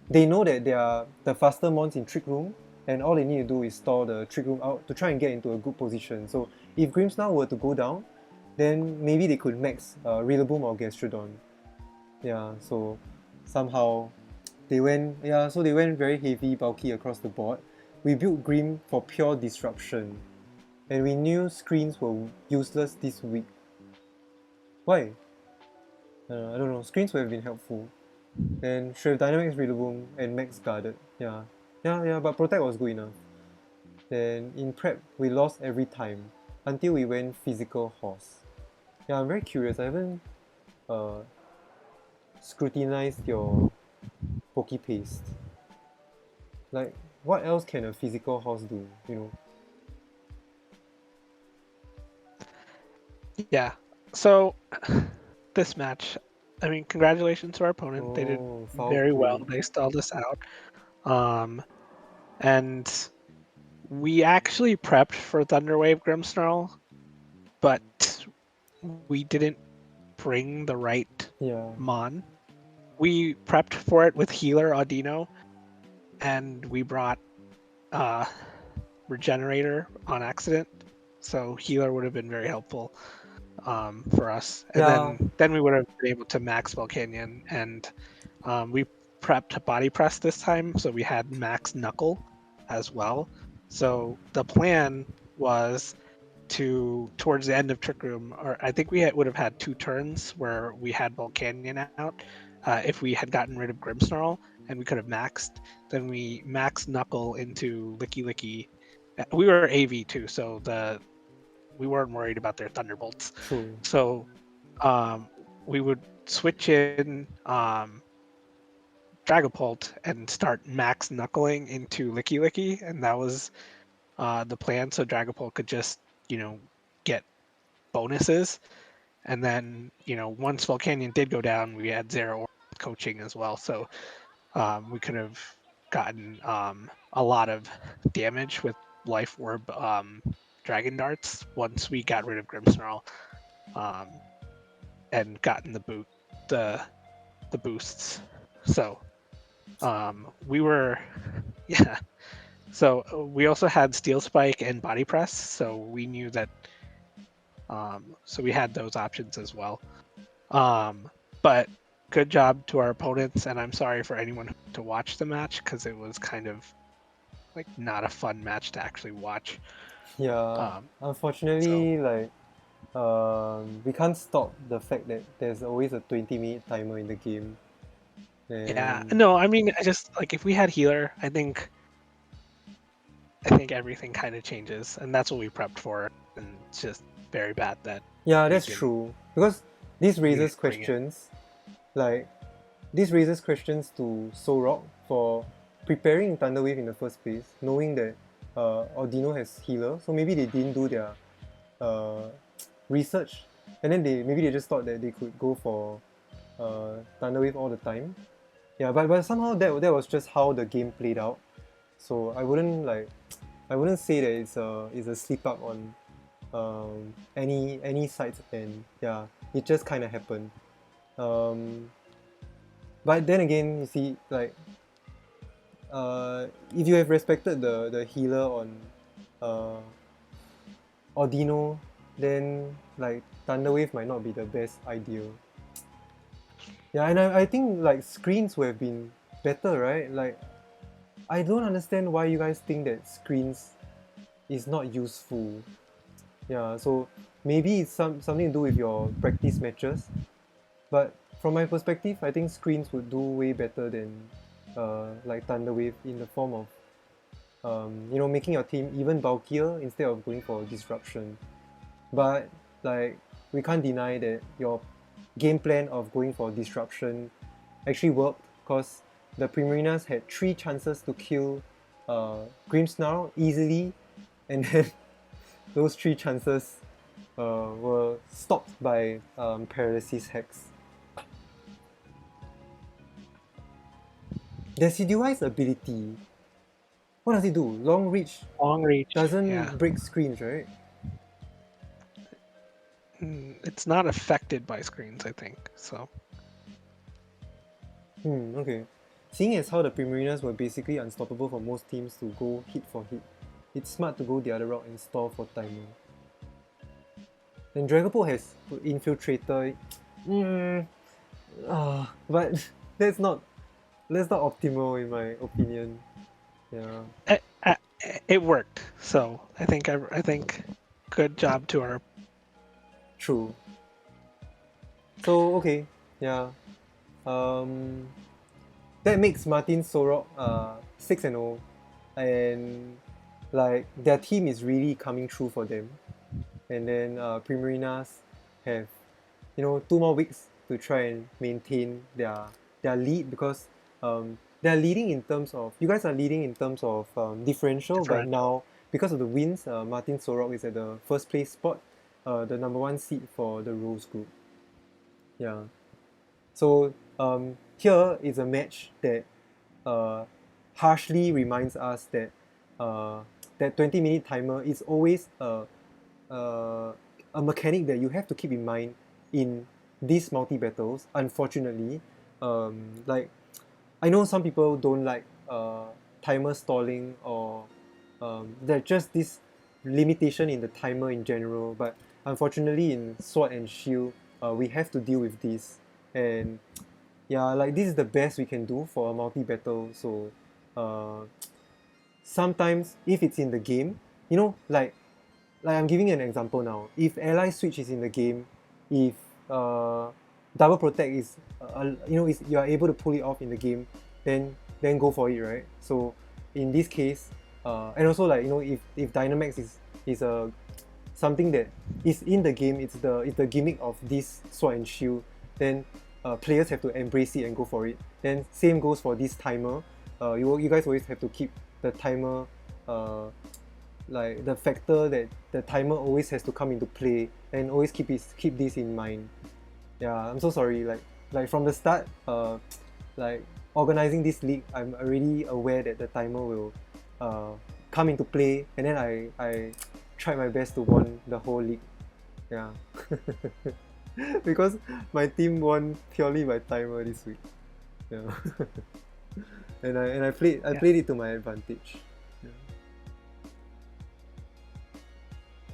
they know that they are the faster mons in Trick Room, and all they need to do is stall the Trick Room out to try and get into a good position. So if Grimmsnarl were to go down, then maybe they could max Rillaboom or Gastrodon. Yeah, so somehow they went very heavy, bulky across the board. We built Grimm for pure disruption, and we knew screens were useless this week. Why? I don't know, screens would have been helpful. And should have Dynamax Rillaboom and max guarded. Yeah, but protect was good enough. Then in prep, we lost every time until we went physical horse. Yeah, I'm very curious. I haven't scrutinized your Pokepaste. Like, what else can a physical horse do, you know? Yeah. So this match, I mean, congratulations to our opponent. They did very well. They stalled us out. And we actually prepped for Thunderwave Grimmsnarl, but we didn't bring the right mon. we prepped for it with healer Audino, and we brought Regenerator on accident. So healer would have been very helpful for us. And Yeah, then we would have been able to max Volcanion, and we prepped body press this time, so we had max Knuckle as well. So the plan was towards the end of Trick Room, or I think would have had 2 turns where we had Volcanion out. If we had gotten rid of Grimmsnarl and we could have maxed, then we maxed Knuckle into Licky Licky. We were AV too, so we weren't worried about their Thunderbolts. true. So we would switch in Dragapult and start max knuckling into Licky Licky, and that was the plan. So Dragapult could just, get bonuses, and then once Volcanion did go down, we had Zero coaching as well, so we could have gotten a lot of damage with Life Orb Dragon Darts once we got rid of Grimmsnarl and gotten the boosts. So we were yeah. So we also had Steel Spike and Body Press, so we knew that. So we had those options as well. But good job to our opponents, and I'm sorry for anyone to watch the match because it was kind of like not a fun match to actually watch. Yeah, unfortunately, we can't stop the fact that there's always a 20-minute timer in the game. Yeah, And no, I mean, I just like if we had healer, I think everything kind of changes, and that's what we prepped for, and it's just very bad that yeah, we that's didn't- true. Because this raises bring it. questions, like this raises questions to Solrock for preparing Thunderwave in the first place, knowing that Audino has healer, so maybe they didn't do their research, and then maybe they just thought that they could go for Thunderwave all the time. Yeah, but somehow that was just how the game played out. So I wouldn't say that it's a slip up on any side's end. Yeah, it just kind of happened. But then again, you see, like, if you have respected the healer on Audino, then like Thunderwave might not be the best idea. Yeah, and I think like screens would have been better, right? Like, I don't understand why you guys think that screens is not useful. Yeah, so maybe it's something to do with your practice matches. But from my perspective, I think screens would do way better than like Thunderwave in the form of making your team even bulkier instead of going for disruption. But like we can't deny that your game plan of going for disruption actually worked because the Primarinas had 3 chances to kill Grimmsnarl easily, and then those 3 chances were stopped by Paralysis Hex. Decidueye's ability, what does it do? Long reach doesn't break screens, right? It's not affected by screens, I think. So. Okay. Seeing as how the Primarinas were basically unstoppable for most teams to go hit for hit, it's smart to go the other route and stall for timer. Then Dragapult has Infiltrator, but that's not optimal in my opinion. Yeah. It worked, so I think good job to our. True. So okay, yeah. That makes Martin Solrock 6-0, and like their team is really coming through for them. And then Primarinas have 2 more weeks to try and maintain their lead because they're leading in terms of you guys are leading in terms of differential, but now because of the wins, Martin Solrock is at the first place spot, the number 1 seed for the Rose group. Yeah. So here is a match that harshly reminds us that that 20-minute timer is always a mechanic that you have to keep in mind in these multi-battles, unfortunately, like I know some people don't like timer stalling, or there's just this limitation in the timer in general, but unfortunately in Sword and Shield we have to deal with this, and yeah, like this is the best we can do for a multi-battle. So sometimes if it's in the game, you know, like I'm giving an example now. If ally switch is in the game, if double protect is you know, is you are able to pull it off in the game, then go for it, right? So in this case, and also like, you know, if Dynamax is a something that is in the game, it's the gimmick of this Sword and Shield, then players have to embrace it and go for it. Then same goes for this timer. You guys always have to keep the timer, like the factor that the timer always has to come into play, and always keep this in mind. Yeah, I'm so sorry. Like from the start, like organizing this league, I'm already aware that the timer will come into play, and then I tried my best to win the whole league. Yeah. Because my team won purely by timer this week. Yeah. and I played it to my advantage.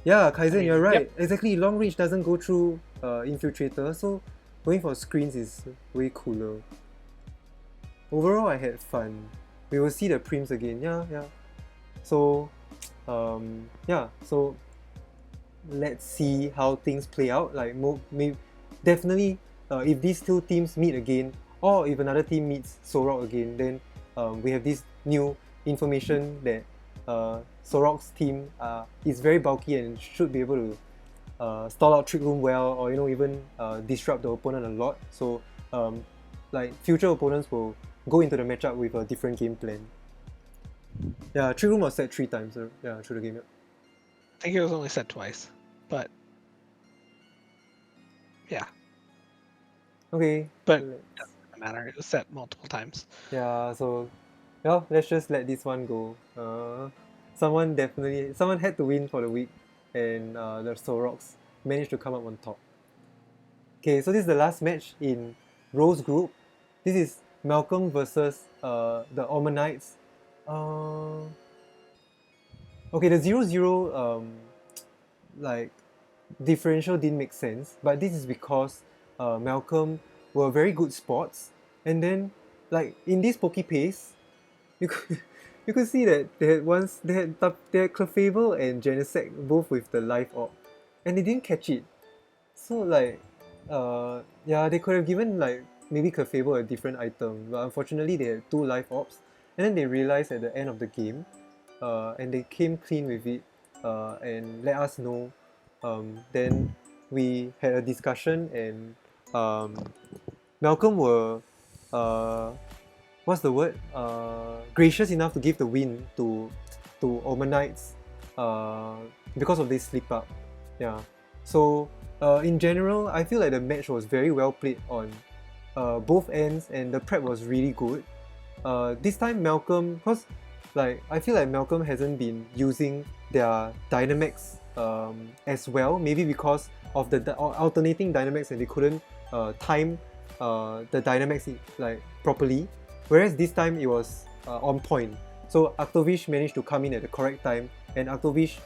Yeah, Kaizen, you're right. Yep. Exactly, long reach doesn't go through Infiltrator, so going for screens is way cooler. Overall, I had fun. We will see the prims again. Yeah. So, yeah. So let's see how things play out. Like, definitely, if these two teams meet again, or if another team meets Solrocks again, then we have this new information that Solrocks team is very bulky and should be able to stall out Trick Room well, or, you know, even disrupt the opponent a lot. So like future opponents will go into the matchup with a different game plan. Yeah, Trick Room was set 3 times. Yeah, through the game. Yeah. I think it was only set twice, but yeah. Okay. But it doesn't matter. It was set multiple times. Yeah. So, well, let's just let this one go. Someone had to win for the week, and the Solrocks managed to come up on top. Okay, so this is the last match in Rose Group. This is Malcolm versus the Omantyes. Okay, the 0-0 like differential didn't make sense, but this is because Malcolm were very good spots, and then like in this Poke Pace, you could see that they had Clefable and Genesect both with the life orb, and they didn't catch it. So like yeah, they could have given like maybe Clefable a different item, but unfortunately they had 2 life orbs, and then they realized at the end of the game, and they came clean with it, and let us know. Then we had a discussion, and Malcolm were what's the word? Gracious enough to give the win to Omantyes because of this slip up. Yeah. So in general, I feel like the match was very well played on both ends, and the prep was really good. This time Malcolm, because like I feel like Malcolm hasn't been using their Dynamax as well, maybe because of the alternating Dynamax, and they couldn't time the Dynamax like properly, whereas this time it was on point. So Octavish managed to come in at the correct time, and Octavish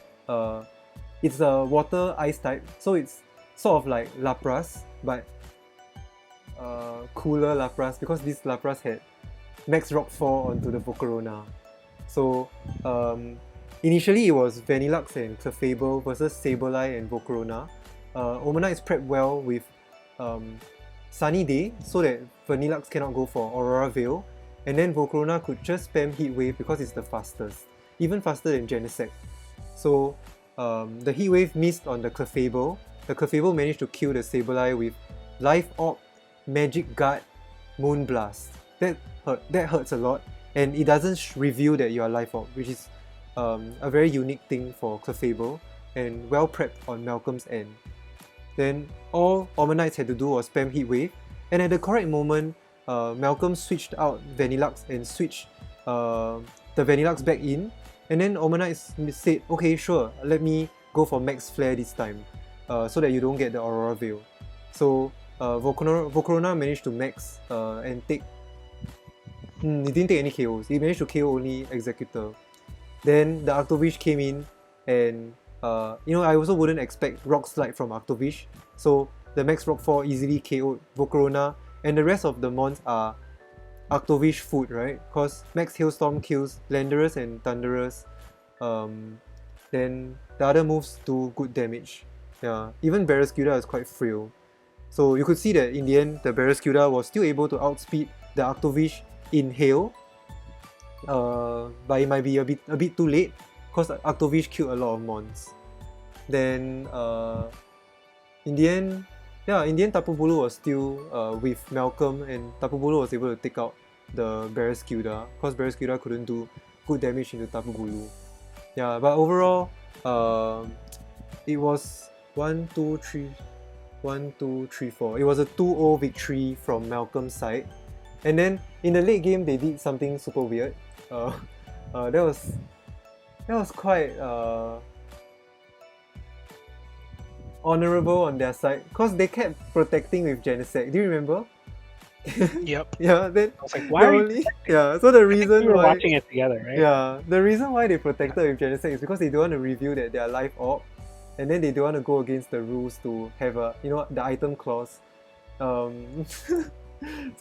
it's a water ice type, so it's sort of like Lapras, but cooler Lapras, because this Lapras had Max Rock 4 onto the Volcarona. So initially it was Vanillux and Clefable versus Sableye and Volcarona. Omantyes prepped well with Sunny Day so that Vanillux cannot go for Aurora Veil, and then Volcarona could just spam Heat Wave because it's the fastest, even faster than Genesect. So the Heat Wave missed on the Clefable. The Clefable managed to kill the Sableye with Life Orb, Magic Guard, Moonblast. That hurts a lot, and it doesn't reveal that you are Life Orb, which is a very unique thing for Clefable, and well prepped on Malcolm's end. Then all Omantyes had to do was spam Heat Wave, and at the correct moment, Malcolm switched out Vanillux and switched the Vanillux back in, and then Omantyes said, okay, sure, let me go for Max Flare this time, so that you don't get the Aurora Veil. So Volcarona managed to max and take. He didn't take any KOs. He managed to KO only Executor. Then the Arctovish came in, and I also wouldn't expect Rock Slide from Arctovish. So the Max Rock 4 easily KO'd Volcarona, and the rest of the mons are Arctovish food, right? Because Max Hailstorm kills Landorus and Thunderous. Then the other moves do good damage. Yeah, even Barraskewda is quite frail. So you could see that in the end, the Barraskewda was still able to outspeed the Arctovish in Hail. But it might be a bit too late because Arctovish killed a lot of mons. Then in the end Tapu Bulu was still with Malcolm, and Tapu Bulu was able to take out the Barraskewda because Barraskewda couldn't do good damage into Tapu Bulu. Yeah, but overall, it was 1, 2, 3, 4. It was a 2-0 victory from Malcolm's side. And then in the late game, they did something super weird. That was quite honorable on their side because they kept protecting with Genesect. Do you remember? Yep. Yeah. Then I was like, why are you yeah. So the reason we were why watching it together, right? Yeah, the reason why they protected with Genesect is because they don't want to reveal that they are live orb, and then they don't want to go against the rules to have the item clause. So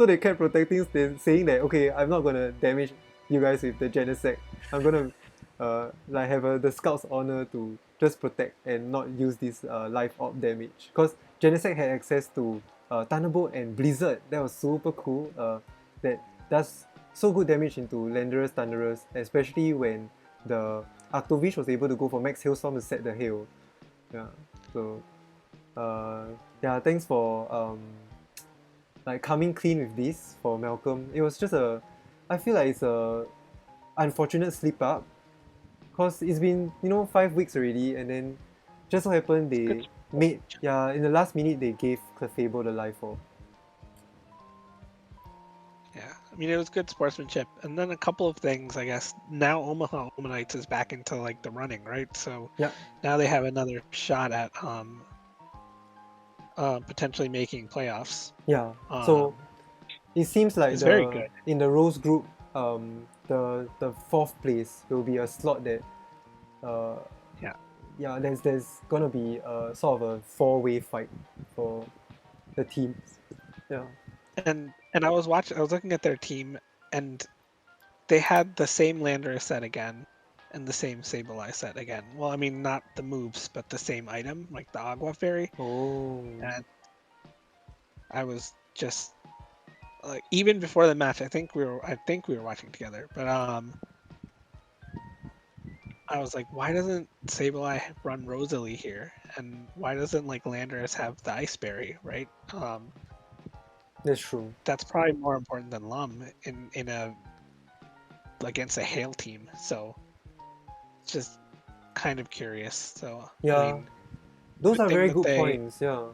they kept protecting, saying that okay, I'm not gonna damage you guys with the Genesect. I'm gonna have the Scout's honor to just protect and not use this live orb damage. Because Genesect had access to Thunderbolt and Blizzard. That was super cool. That does so good damage into Landorus, Thunderous, especially when the Arctovish was able to go for Max Hailstorm to set the hail. Yeah. So thanks for coming clean with this for Malcolm. It was just I feel like it's a unfortunate slip up because it's been 5 weeks already, and then just so happened they made in the last minute they gave Clefable the life orb. Yeah, I mean it was good sportsmanship, and then a couple of things. I guess now Omaha Omantyes is back into like the running, right? So now they have another shot at potentially making playoffs. Yeah. So it seems like very good. In the Rose group, the 4th place will be a slot that there's gonna be sort of a 4-way fight for the teams. Yeah. And I was looking at their team, and they had the same Landorus set again, and the same Sableye set again. Well, I mean not the moves, but the same item, like the Agua Fairy. Oh. And I was just like, even before the match, I think we were watching together, but I was like, why doesn't Sableye run Rosalie here, and why doesn't like Landorus have the Ice Berry, right? That's true. That's probably more important than Lum in a against a Hail team. So it's just kind of curious. So yeah, I mean, those are very good points. Yeah.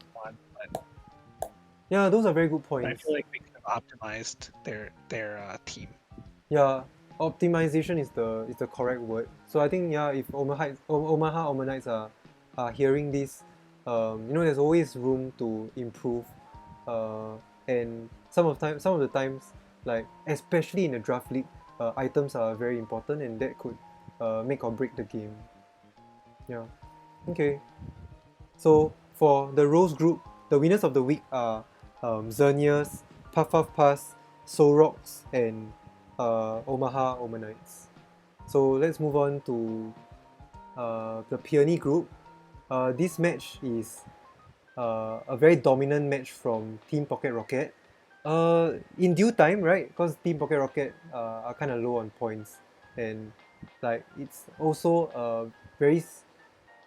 Yeah, those are very good points. I feel like they could have optimized their team. Yeah, optimization is the correct word. So I think if Omaha Omantyes are hearing this, there's always room to improve. And some of the times, like especially in the draft league, items are very important, and that could make or break the game. Yeah. Okay. So for the Rose group, the winners of the week are Xerneas, Puff Pass, Solrocks, and Omaha Omantyes. So let's move on to the Peony group. This match is a very dominant match from Team Pocket Rocket. In due time, right? Because Team Pocket Rocket are kind of low on points, and like it's also a very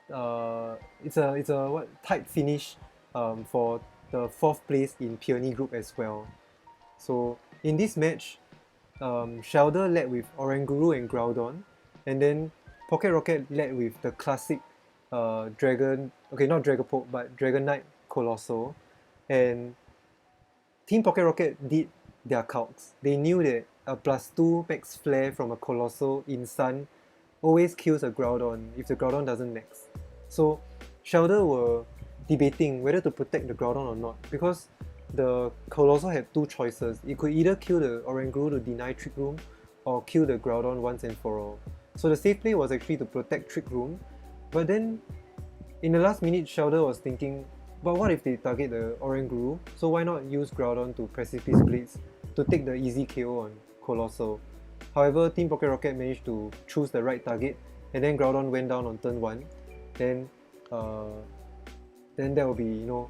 it's a tight finish for the 4th place in Peony group as well. So in this match, Shellder led with Oranguru and Groudon, and then Pocket Rocket led with the classic not Dragapult, but Dragonite Colossal. And Team Pocket Rocket did their calcs. They knew that a +2 max flare from a Colossal in Sun always kills a Groudon if the Groudon doesn't max. So Shellder were debating whether to protect the Groudon or not, because the Colossal had two choices. It could either kill the Oranguru to deny Trick Room, or kill the Groudon once and for all. So the safe play was actually to protect Trick Room, but then in the last minute, Shellder was thinking, but what if they target the Oranguru? So why not use Groudon to Precipice Blades to take the easy KO on Colossal? However, Team Pocket Rocket managed to choose the right target, and then Groudon went down on turn 1. Then that will be, you know,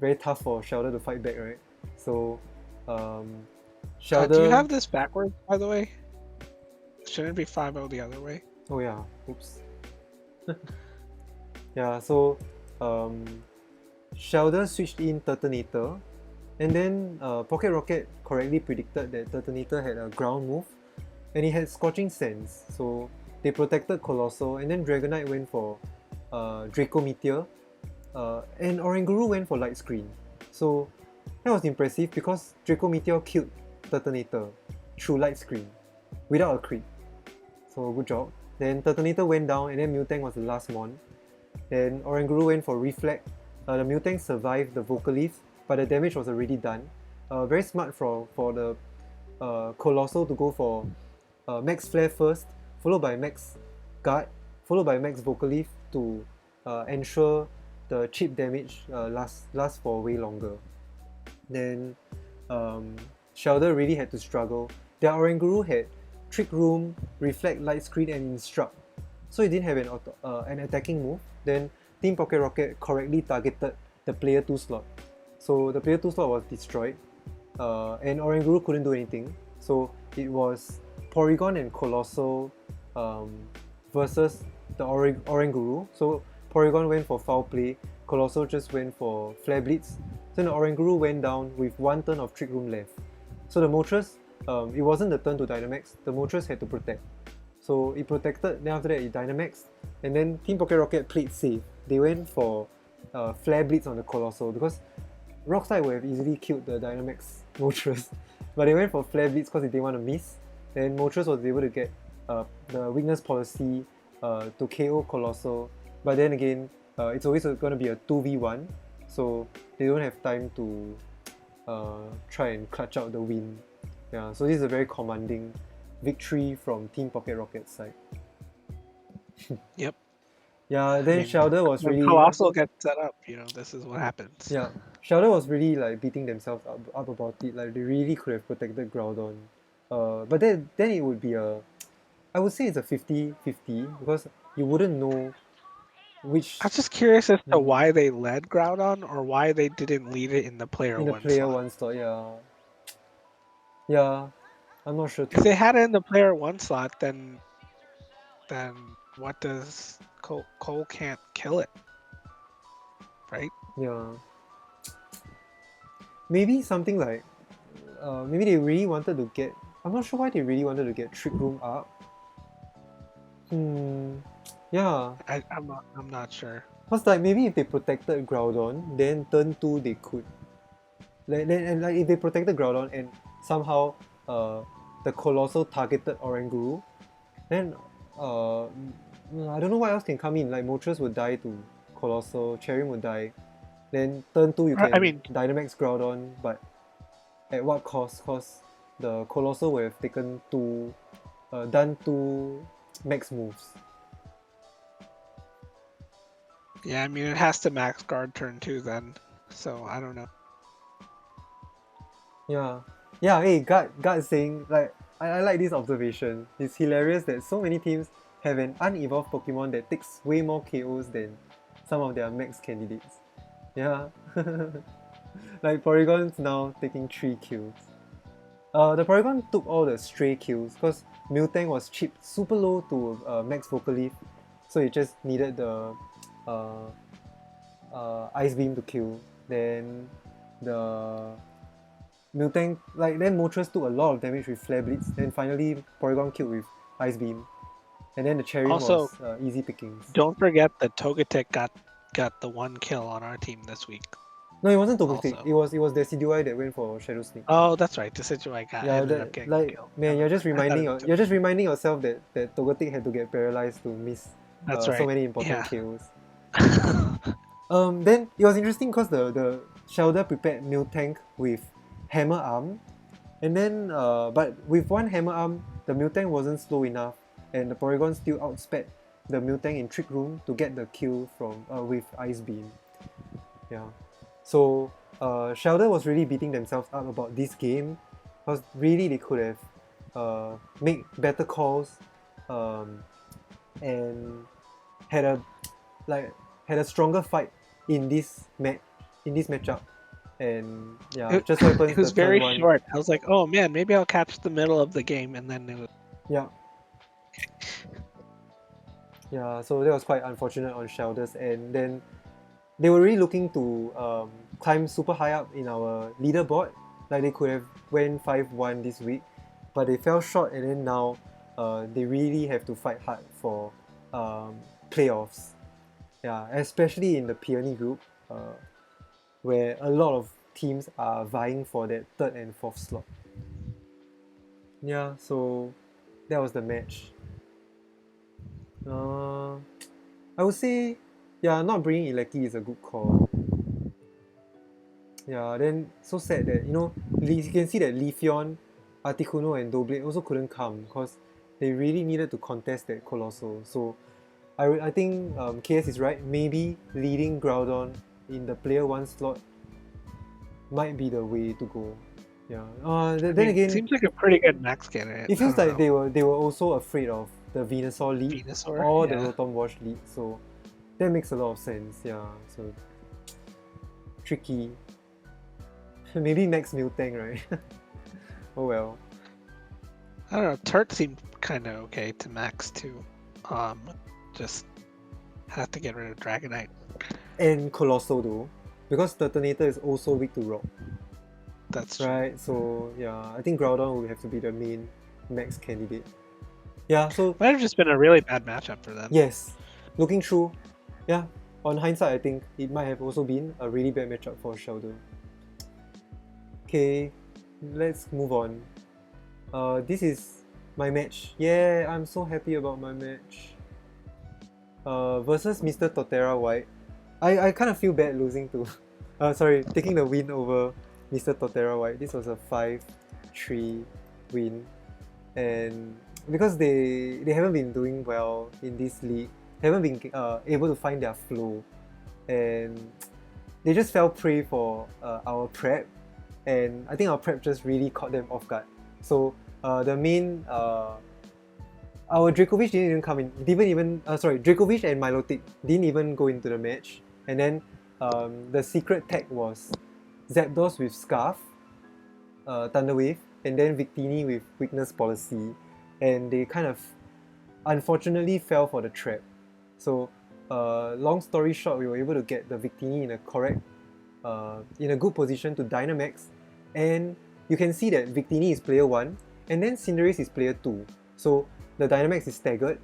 very tough for Shellder to fight back, right? So Shellder... do you have this backwards, by the way? Shouldn't it be 5-0 the other way? Oh yeah, oops. Yeah, so Shellder switched in Turtonator, and then Pocket Rocket correctly predicted that Turtonator had a ground move, and it had Scorching Sands, so they protected Colossal, and then Dragonite went for Draco Meteor, and Oranguru went for Light Screen. So that was impressive because Draco Meteor killed Turtonator through Light Screen without a crit. So good job. Then Turtonator went down, and then Miltank was the last mon. Then Oranguru went for Reflect. The Miltank survived the Vocal Leaf, but the damage was already done. Very smart for the Colossal to go for Max Flare first, followed by Max Guard, followed by Max Vocal Leaf to ensure the chip damage lasts for way longer. Then Shellder really had to struggle. Their Oranguru had Trick Room, Reflect, Light Screen, and Instruct, so it didn't have an attacking move. Then Team Pocket Rocket correctly targeted the player 2 slot, so the player 2 slot was destroyed, and Oranguru couldn't do anything. So it was Porygon and Colossal versus the Oranguru. So Porygon went for Foul Play, Colossal just went for Flare Blitz. Then the Oranguru went down with 1 turn of Trick Room left. So the Moltres, it wasn't the turn to Dynamax, the Moltres had to protect. So it protected, then after that it Dynamaxed, and then Team Pocket Rocket played safe. They went for Flare Blitz on the Colossal because Rock Slide would have easily killed the Dynamax Moltres, but they went for Flare Blitz because they didn't want to miss. Then Moltres was able to get the Weakness Policy to KO Colossal, but then again, it's always going to be a 2v1, so they don't have time to try and clutch out the win. Yeah, so this is a very commanding victory from Team Pocket Rocket's side. Yep. Yeah, then Shellder was really... Colossal gets set up, you know, this is what happens. Yeah, Shellder was really like beating themselves up about it. Like they really could have protected Groudon. But then it would be I would say it's a 50-50 because you wouldn't know which... I'm just curious as to why they led Groudon or why they didn't lead it in the player 1 slot. Yeah, I'm not sure too. If they had it in the player 1 slot, then what does Cole can't kill it, right? Yeah. Maybe something like maybe they really wanted to get... I'm not sure why they really wanted to get Trick Room up. Yeah. I'm not sure. Because like maybe if they protected Groudon, then turn 2 they could. Like if they protected Groudon and somehow the Colossal targeted Oranguru, then I don't know what else can come in. Like Moltres would die to Colossal, Cherrim would die. Then turn 2 you can Dynamax Groudon, but at what cost? Because the Colossal would have taken done 2 max moves. Yeah, I mean it has to max guard turn 2 then, so I don't know. Yeah, hey, God saying, like, I like this observation. It's hilarious that so many teams have an unevolved Pokemon that takes way more KOs than some of their max candidates. Yeah. Like Porygon's now taking 3 kills. The Porygon took all the stray kills because Miltank was chipped super low to max Vocal Leaf, so it just needed the Ice Beam to kill. Then the Miltank, then Moltres took a lot of damage with Flare Blitz, then finally Porygon killed with Ice Beam. And then the Cherry was easy pickings. Don't forget that Togetic got the 1 kill on our team this week. No, it wasn't Togetic. It was Decidueye that went for Shadow Sneak. Oh, that's right. Decidueye ended up getting the kill. Man, you're just reminding yourself that Togetic had to get paralyzed to miss so many important kills. Then it was interesting because the Shellder prepared Miltank with Hammer Arm, and then but with one Hammer Arm, the Miltank wasn't slow enough, and the Porygon still outsped the Miltank in Trick Room to get the kill from with Ice Beam. Yeah, so Shellder was really beating themselves up about this game, because really they could have made better calls and had a stronger fight in this matchup. And yeah, It, just so happens it was the turn very one. short. I was like, oh man, maybe I'll catch the middle of the game, and then it was... Yeah. Yeah, so that was quite unfortunate on Shellder's end. Then they were really looking to climb super high up in our leaderboard. Like they could have went 5-1 this week, but they fell short, and then now they really have to fight hard for playoffs. Yeah, especially in the Peony group, where a lot of teams are vying for that 3rd and 4th slot. Yeah, so that was the match. I would say, yeah, not bringing Eleki is a good call. Yeah, then so sad that, you can see that Leafeon, Articuno and Doublade also couldn't come because they really needed to contest that Colossal. So I think KS is right. Maybe leading Groudon in the player 1 slot might be the way to go. Yeah. Then again, seems like a pretty good max candidate. it feels like they were also afraid of the Venusaur lead or the Rotom Wash lead. So that makes a lot of sense. Yeah. So tricky. Maybe Max Miltank, right? Oh well. I don't know. Turt seemed kind of okay to max too. Just have to get rid of Dragonite. And Colossal though, because Turtonator is also weak to Rock. That's true. Right. So yeah, I think Groudon will have to be the main max candidate. Yeah. So might have just been a really bad matchup for them. Yes. Looking through, yeah. On hindsight, I think it might have also been a really bad matchup for Shellder. Okay, let's move on. This is my match. Yeah, I'm so happy about my match. Versus Mr. Torterra White. I kind of feel bad losing to... taking the win over Mr. Torterra White. This was a 5-3 win. And because they haven't been doing well in this league, haven't been able to find their flow. And they just fell prey for our prep. And I think our prep just really caught them off guard. So the main our Dracovish didn't even come in. Dracovish and Milotic didn't even go into the match. And then the secret tag was Zapdos with Scarf, Thunder Wave, and then Victini with Weakness Policy. And they kind of unfortunately fell for the trap. So long story short, we were able to get the Victini in a good position to Dynamax, and you can see that Victini is player 1 and then Cinderace is player 2. So the Dynamax is staggered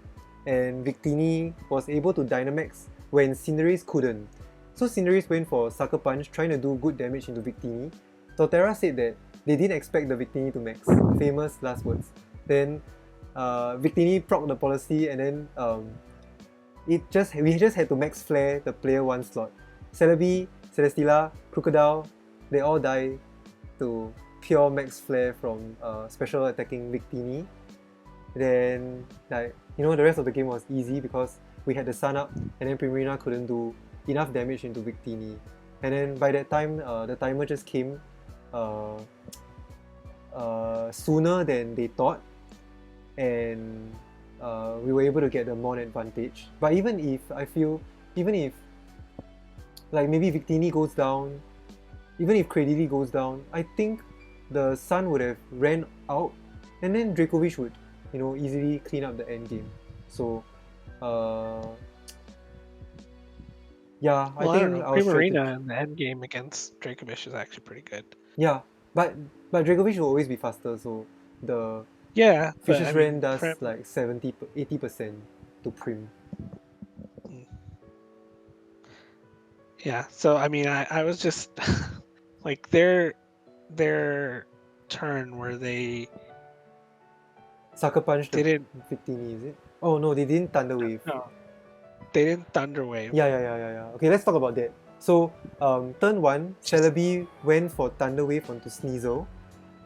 and Victini was able to Dynamax when Cinderace couldn't. So Cinderace went for Sucker Punch, trying to do good damage into Victini. Torterra said that they didn't expect the Victini to max. Famous last words. Then Victini proc the policy, and then we just had to max flare the player 1 slot. Celebi, Celesteela, Crocodile, they all die to pure max flare from special attacking Victini. Then the rest of the game was easy because we had the Sun Up, and then Primarina couldn't do enough damage into Victini. And then by that time, the timer just came sooner than they thought, and we were able to get the Mon advantage. But even if like maybe Victini goes down, even if Cradily goes down, I think the Sun would have ran out, and then Dracovish would, easily clean up the end game. So, yeah, Well, I think Primarina in the end game against Dracovish is actually pretty good. Yeah, but Dracovish will always be faster, so the Fish's Ren does like 80% to Prim. Yeah, so I mean, I was just like their turn where they Sucker Punch the Victini, is it? Oh no, they didn't Thunder Wave. No, they didn't Thunder Wave. Yeah. Okay, let's talk about that. So turn 1, Celebi went for Thunder Wave onto Sneasel,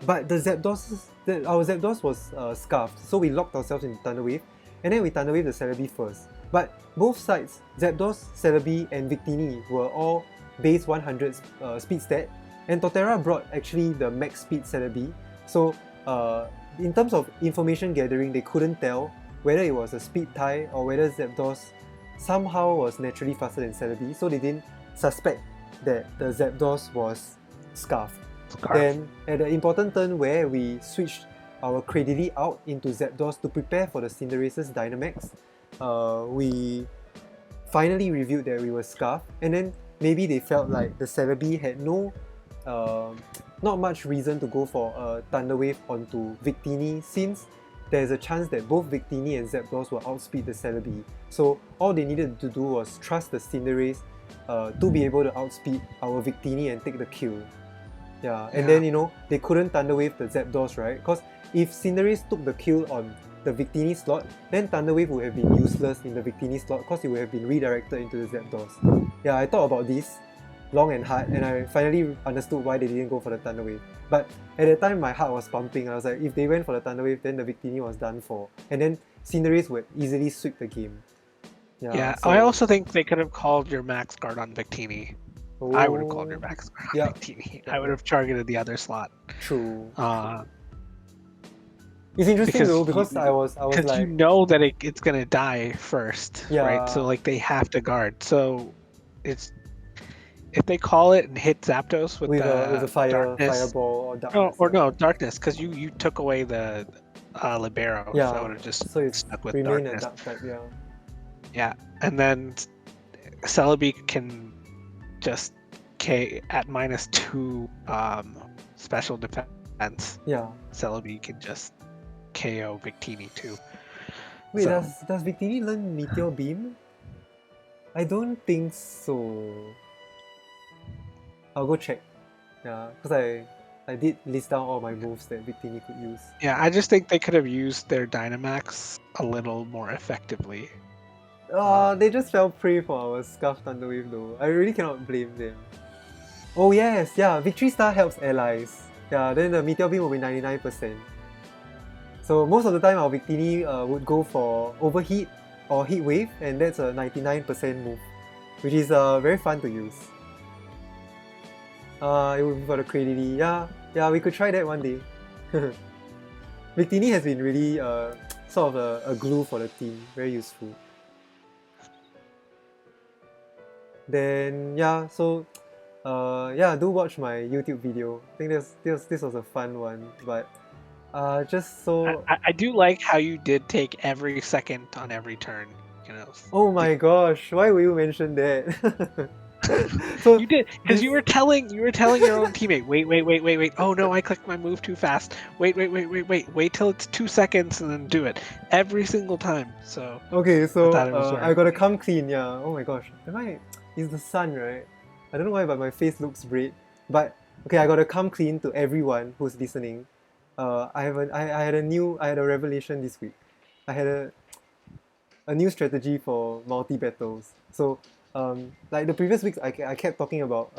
but our Zapdos was scarfed, so we locked ourselves in Thunder Wave, and then we Thunder Wave the Celebi first. But both sides, Zapdos, Celebi, and Victini were all base 100 speed stat, and Torterra brought actually the max speed Celebi. So in terms of information gathering, they couldn't tell whether it was a speed tie or whether Zapdos somehow was naturally faster than Celebi, so they didn't suspect that the Zapdos was scarfed. Then at the important turn where we switched our Cradily out into Zapdos to prepare for the Cinderace's Dynamax, we finally revealed that we were scarfed, and then maybe they felt like the Celebi had not much reason to go for a Thunder Wave onto Victini, since there's a chance that both Victini and Zapdos will outspeed the Celebi. So all they needed to do was trust the Cinderace to be able to outspeed our Victini and take the kill. And then they couldn't Thunder Wave the Zapdos, right? Because if Cinderace took the kill on the Victini slot, then Thunder Wave would have been useless in the Victini slot because it would have been redirected into the Zapdos. I thought about this long and hard, and I finally understood why they didn't go for the Thunder Wave. But at the time my heart was pumping. I was like, if they went for the Thunder Wave, then the Victini was done for, and then Cinderace would easily sweep the game. So I also think they could have called your max guard on Victini. I would have called your max guard on Victini. I would have targeted the other slot. True. It's interesting though, because I was like, because you know that it's gonna die first, right? So like they have to guard. So it's if they call it and hit Zapdos with the fireball or darkness. Darkness, because you took away the libero. So I would have just stuck with darkness. Dark type, Yeah, and then Celebi can just K at -2 special defense. Celebi can just KO Victini too. Wait, does Victini learn Meteor Beam? I don't think so. I'll go check. Because I did list down all my moves that Victini could use. I just think they could have used their Dynamax a little more effectively. They just fell prey for our Scarf Thunder Wave though. I really cannot blame them. Oh yes, Victory Star helps allies. Then the Meteor Beam will be 99%. So most of the time our Victini would go for Overheat or Heat Wave, and that's a 99% move, which is very fun to use. It would be for the Cradily. We could try that one day. Victini has been really sort of a glue for the team, very useful. Then do watch my YouTube video. I think this was a fun one, but just so I do like how you did take every second on every turn. Oh my gosh! Why will you mention that? So you did, because you were telling your own teammate, wait. Oh no, I clicked my move too fast. Wait till it's 2 seconds and then do it every single time. So okay, so I gotta come clean. Oh my gosh, it's the sun, right? I don't know why, but my face looks red. But okay, I gotta come clean to everyone who's listening. I had a revelation this week. I had a new strategy for multi battles. So like the previous weeks, I kept talking about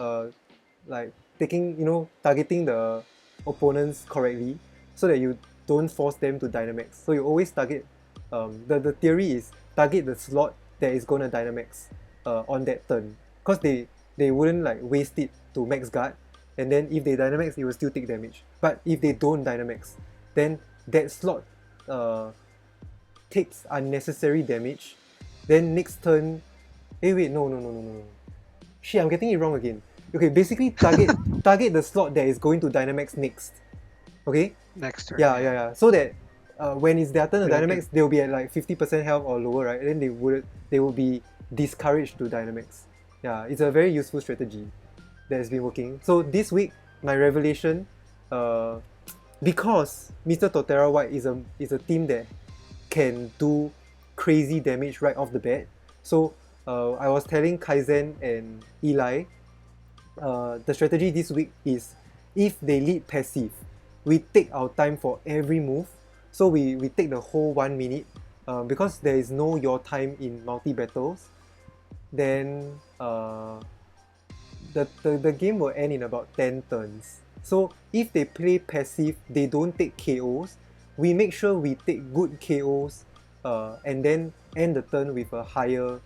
like targeting the opponents correctly so that you don't force them to Dynamax. So you always target. The theory is target the slot that is gonna Dynamax on that turn, because they wouldn't like waste it to max guard, and then if they Dynamax, it will still take damage. But if they don't Dynamax, then that slot takes unnecessary damage. Then next turn, no. Shit, I'm getting it wrong again. Okay, basically target the slot that is going to Dynamax next. Okay? Next turn. Yeah. So that when it's their turn to Dynamax, they'll be at like 50% health or lower, right? And then they will be discouraged to Dynamax. It's a very useful strategy that has been working. So this week, my revelation, because Mr. Torterra White is a team that can do crazy damage right off the bat. So I was telling Kaizen and Eli, the strategy this week is, if they lead passive, we take our time for every move. So we take the whole 1 minute, because there is no your time in multi battles. Then the game will end in about 10 turns. So if they play passive, they don't take KOs. We make sure we take good KOs and then end the turn with a higher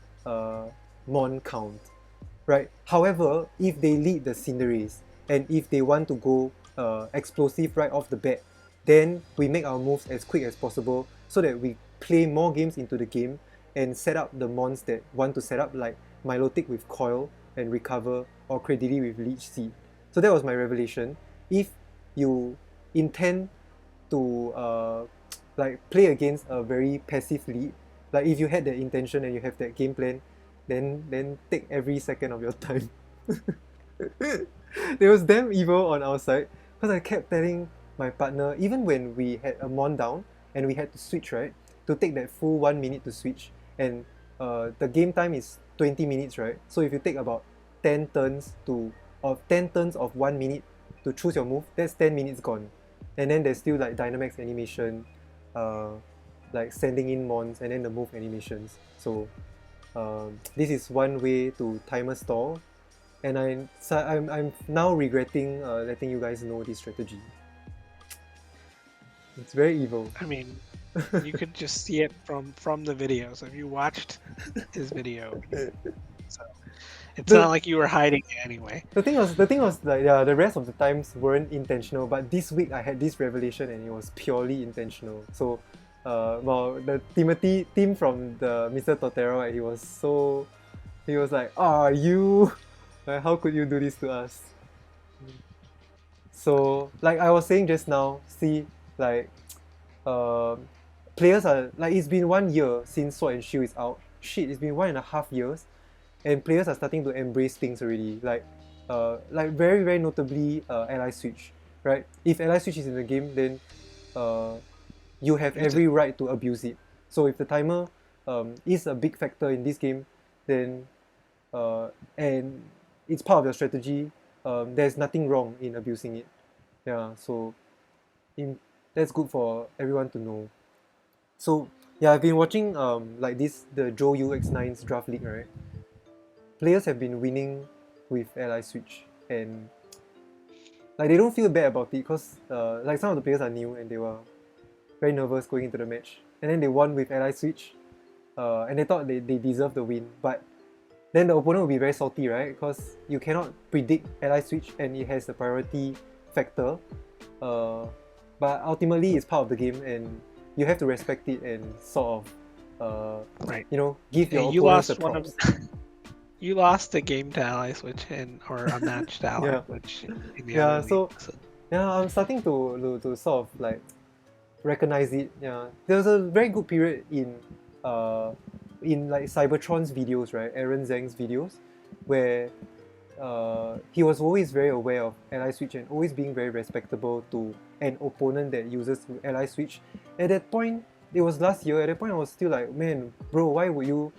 mon count, right? However, if they lead the Cinderace and if they want to go explosive right off the bat, then we make our moves as quick as possible so that we play more games into the game and set up the mons that want to set up, like Milotic with Coil and Recover, or Credility with Leech Seed. So that was my revelation. If you intend to like play against a very passive lead, like if you had that intention and you have that game plan, then take every second of your time. It was damn evil on our side because I kept telling my partner, even when we had a mon down and we had to switch, right, to take that full 1 minute to switch, and the game time is 20 minutes, right? So if you take about 10 turns of 1 minute to choose your move, that's 10 minutes gone. And then there's still like Dynamax animation, like sending in mons, and then the move animations. So this is one way to timer stall, and I'm now regretting letting you guys know this strategy. It's very evil. I mean, you could just see it from the video. So if you watched his video, so it's not like you were hiding it anyway. The thing was like, yeah, the rest of the times weren't intentional, but this week I had this revelation and it was purely intentional. So well, the team from the Mr. Torterra, he was like, you, like, how could you do this to us? So like I was saying just now, see, like players are like, it's been 1 year since Sword and Shield is out. Shit, it's been 1.5 years, and players are starting to embrace things already. Like very very notably, Ally Switch, right? If Ally Switch is in the game, then you have every right to abuse it. So if the timer is a big factor in this game, then and it's part of your strategy, there's nothing wrong in abusing it. Yeah, so that's good for everyone to know. So yeah, I've been watching like the Joe UX9's draft league, right? Players have been winning with Ally Switch, and like they don't feel bad about it because like some of the players are new and they were very nervous going into the match, and then they won with Ally Switch, and they thought they deserved the win, but then the opponent will be very salty, right? Because you cannot predict Ally Switch and it has the priority factor, but ultimately it's part of the game and you have to respect it and sort of right, give your opponents the props. You lost a game to Ally Switch or a match to Ally Switch. Yeah, so yeah, I'm starting to sort of like recognize it. Yeah, there was a very good period in like Cybertron's videos, right? Aaron Zhang's videos, where he was always very aware of Ally Switch and always being very respectable to an opponent that uses Ally Switch. At that point, it was last year, at that point I was still like, man, bro, why would you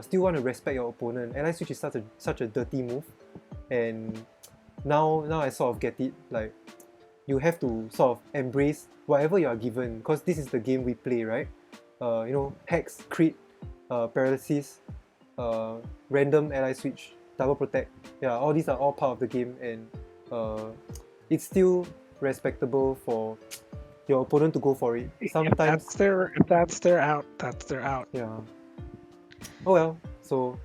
still want to respect your opponent? Ally Switch is such a dirty move, and now I sort of get it. Like, you have to sort of embrace whatever you are given, because this is the game we play, right? Hex, crit, paralysis, random Ally Switch, double protect. Yeah, all these are all part of the game, and it's still respectable for your opponent to go for it. Sometimes if that's their out, that's their out. Yeah. Oh well, so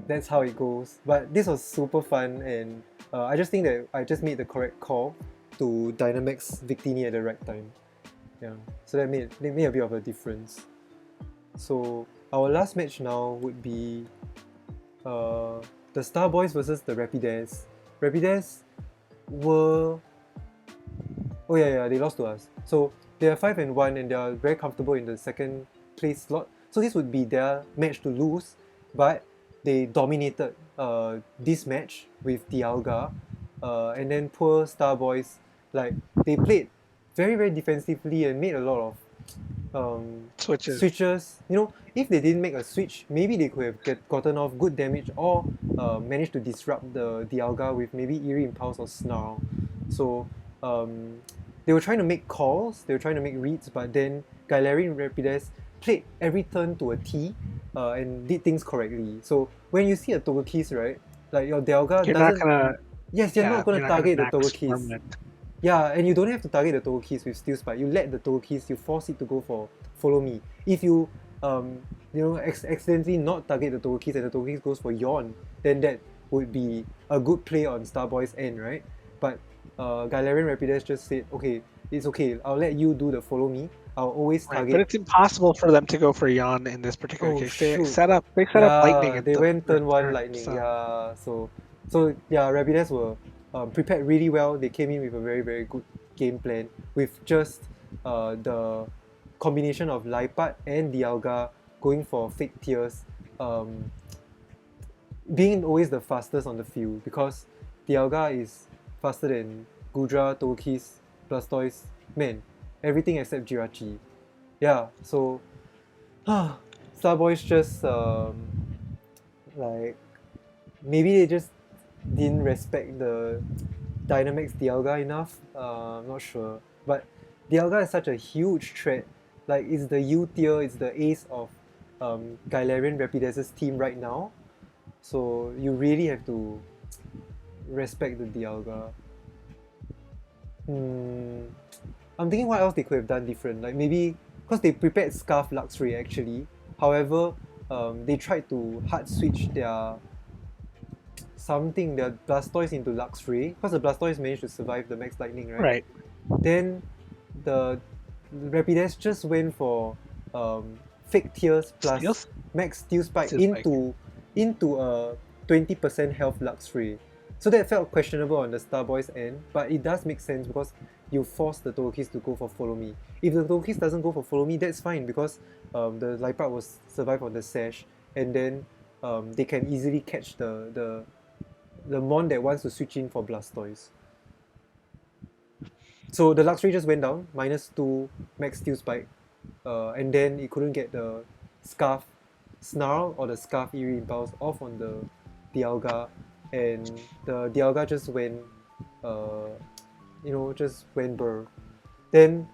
that's how it goes. But this was super fun, and I just think that I just made the correct call to Dynamax Victini at the right time. Yeah, so that made a bit of a difference. So our last match now would be the STARBOYS versus the Rapidazz. Rapidazz were... Oh yeah, they lost to us. So they are 5-1 and they are very comfortable in the second place slot. So this would be their match to lose, but they dominated this match with Dialga. And then poor STARBOYS, like, they played very very defensively and made a lot of switches. If they didn't make a switch, maybe they could have gotten off good damage or managed to disrupt the Dialga with maybe Eerie Impulse or Snarl. So they were trying to make calls, they were trying to make reads, but then Galarian Rapidazz played every turn to a T and did things correctly. So when you see a Togekiss, right, Like your Dialga You're not doesn't. gonna, Yes, you're not gonna you're not gonna target the max Togekiss. farm it. Yeah, and you don't have to target the Togekiss with Steel Spike. You let the Togekiss, you force it to go for Follow Me. If you accidentally not target the Togekiss and the Togekiss goes for Yawn, then that would be a good play on Starboy's end, right? But Galarian Rapidez just said, okay, it's okay. I'll let you do the Follow Me. I'll always Right, target. but it's impossible for them to go for Yawn in this particular Oh case. They shoot! set up Lightning Yeah, at they the went turn first one turn, lightning. so Yeah, so yeah, Rapidez were prepared really well. They came in with a very very good game plan with just the combination of Liepard and Dialga going for fake tears, um, being always the fastest on the field because Dialga is faster than Gudra, Togekiss, Blastoise, man, everything except Jirachi. Yeah, so Starboys just like maybe they just didn't respect the Dynamax Dialga enough. I'm not sure, but Dialga is such a huge threat. Like it's the U tier, it's the ace of Galarian Rapidez's team right now. So you really have to respect the Dialga. Hmm. I'm thinking what else they could have done different. Like maybe because they prepared Scarf Luxray actually. However, they tried to hard switch their Blastoise into Luxray because the Blastoise managed to survive the Max Lightning, right? right. Then the Rapidez just went for fake tears plus Steals? Max Steel Spike Steel Spike. into a 20% health Luxray. So that felt questionable on the Starboys end, but it does make sense because you force the Togekiss to go for Follow Me. If the Togekiss doesn't go for Follow Me, that's fine because the Liepard will survive on the Sash, and then they can easily catch the Mon that wants to switch in for Blastoise. So the Luxray just went down, -2 Max Steel Spike, and then it couldn't get the Scarf Snarl or the Scarf Eerie Impulse off on the Dialga, and the Dialga just went, just went burr. Then,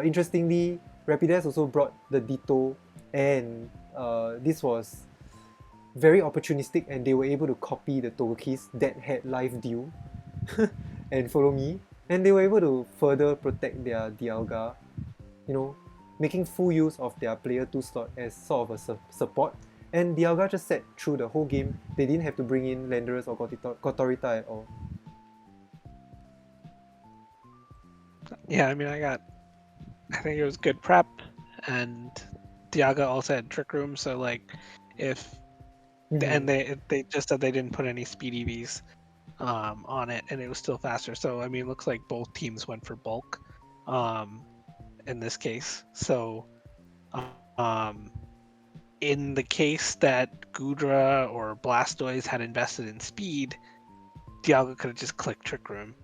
interestingly, Rapidez also brought the Ditto, and this was very opportunistic, and they were able to copy the Togekiss that had Live Deal and Follow Me, and they were able to further protect their Dialga, making full use of their player 2 slot as sort of a support. And Dialga just sat through the whole game. They didn't have to bring in Landorus or Kotorita at all. Yeah, I mean, I think it was good prep, and Dialga also had Trick Room, so like, and they just said they didn't put any speed EVs on it, and it was still faster. So I mean, it looks like both teams went for bulk in this case. So in the case that Gudra or Blastoise had invested in speed, Dialga could have just clicked Trick Room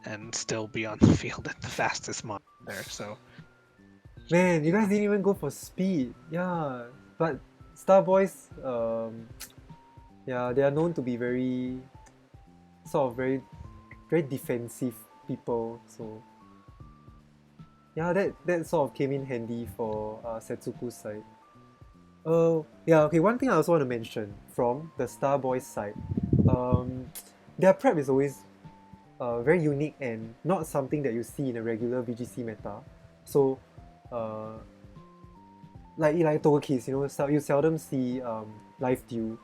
and still be on the field at the fastest mod there. So man, you guys didn't even go for speed. Yeah, but Starboys, yeah, they are known to be very very defensive people. So yeah, that sort of came in handy for Setsuku's side. Yeah, okay, one thing I also want to mention from the Starboys side, their prep is always very unique and not something that you see in a regular VGC meta. So, like Togekiss, you seldom see Live Dew,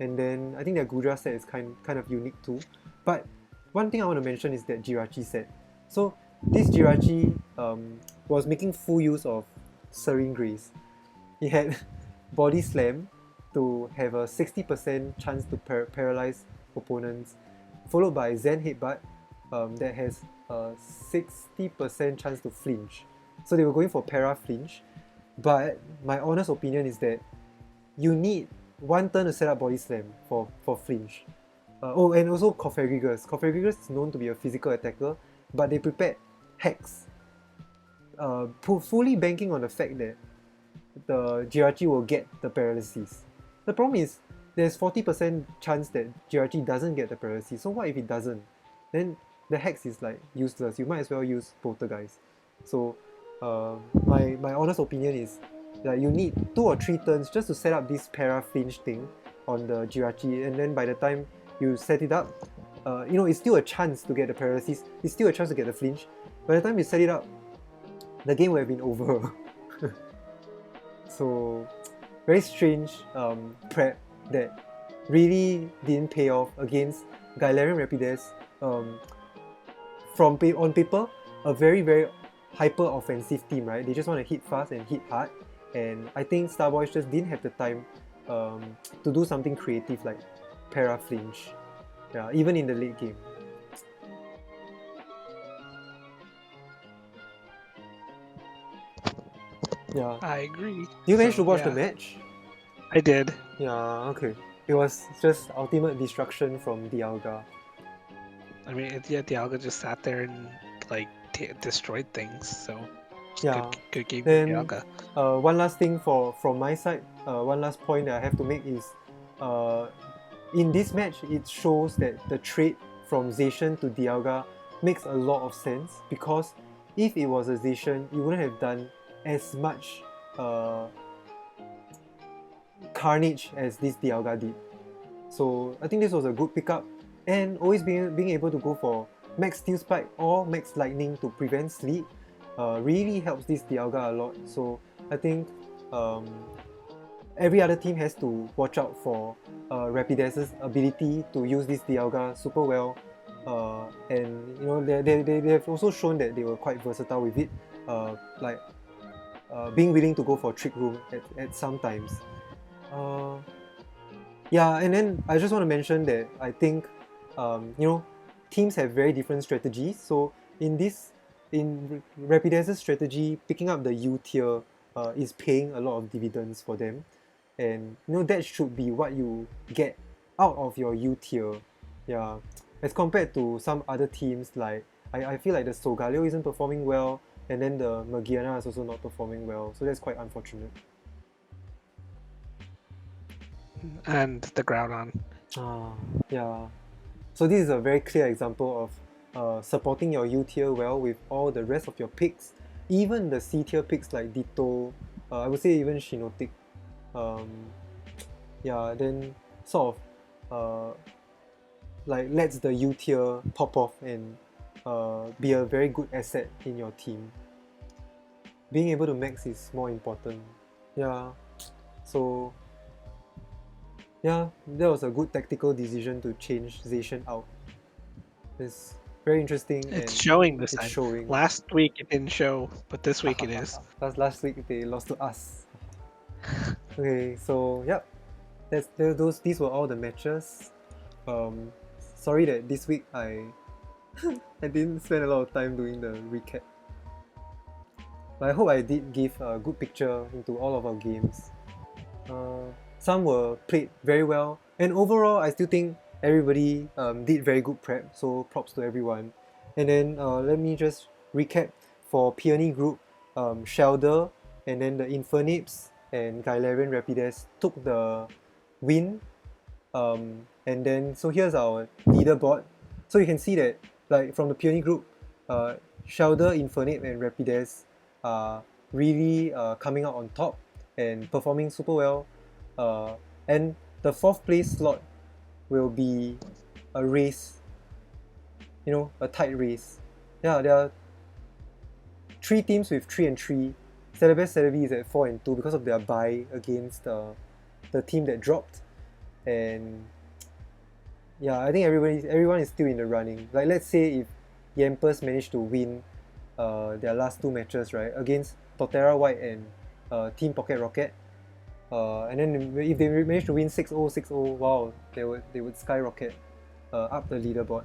and then I think their Gudra set is kind of unique too. But one thing I want to mention is that Jirachi set. So this Jirachi was making full use of Serene Grace. It had Body Slam to have a 60% chance to paralyze opponents, followed by Zen Headbutt that has a 60% chance to flinch. So they were going for para flinch, but my honest opinion is that you need one turn to set up Body Slam for flinch. And also Cofagrigus. Cofagrigus is known to be a physical attacker, but they prepared Hex, fully banking on the fact that the Jirachi will get the paralysis. The problem is there's 40% chance that Jirachi doesn't get the paralysis. So what if it doesn't? Then the Hex is like useless. You might as well use Poltergeist. So my honest opinion is that you need 2 or 3 turns just to set up this para flinch thing on the Jirachi, and then by the time you set it up, it's still a chance to get the paralysis, it's still a chance to get the flinch. By the time you set it up, the game would have been over. So, very strange prep that really didn't pay off against Galarian Rapidazz. On paper, a very, very hyper offensive team, right? They just want to hit fast and hit hard, and I think STARBOYS just didn't have the time to do something creative like para flinch. Yeah, even in the late game. Yeah. I agree. You managed to watch the match? I did. Yeah, okay. It was just ultimate destruction from Dialga. I mean, Dialga just sat there and like destroyed things. So yeah, good game then, for Dialga. One last thing from my side, one last point that I have to make is, in this match, it shows that the trade from Zacian to Dialga makes a lot of sense, because if it was a Zacian, it wouldn't have done as much carnage as this Dialga did. So I think this was a good pickup, and always being able to go for max Steel Spike or max Lightning to prevent sleep really helps this Dialga a lot. So I think every other team has to watch out for Rapidazz's ability to use this Dialga super well, and they have also shown that they were quite versatile with it, being willing to go for Trick Room at some times. Yeah, and then I just want to mention that I think teams have very different strategies. So in Rapidazz's strategy, picking up the U tier is paying a lot of dividends for them, and that should be what you get out of your U tier. Yeah, as compared to some other teams, like I feel like the Solgaleo isn't performing well, and then the Magiana is also not performing well, so that's quite unfortunate. And the Groudon. Yeah. So this is a very clear example of supporting your U tier well with all the rest of your picks, even the C tier picks like Ditto, I would say even Shinotic. Yeah, then sort of lets the U tier pop off and be a very good asset in your team. Being able to max is more important. Yeah. So yeah, that was a good tactical decision to change Zacian out. It's very interesting. It's showing this time. Showing. Last week it didn't show, but this week it is. Last week they lost to us. Okay, so yep, these were all the matches. Sorry that this week I didn't spend a lot of time doing the recap. But I hope I did give a good picture into all of our games. Some were played very well, and overall I still think everybody did very good prep, so props to everyone. And then let me just recap for Peony group. Shellder and then the Infernapes and Galarian Rapidazz took the win, and then so here's our leaderboard. So you can see that like from the Peony group, Shellder, Infernape and Rapidazz are really coming out on top and performing super well. And the 4th place slot will be a race, a tight race. Yeah, there are 3 teams with 3 and 3. Celebi is at 4 and 2 because of their bye against the team that dropped. And yeah, I think everyone is still in the running. Like let's say if Yampers managed to win their last 2 matches, right, against Torterra White and Team Pocket Rocket, and then if they manage to win 6-0, 6-0, wow, they would skyrocket up the leaderboard.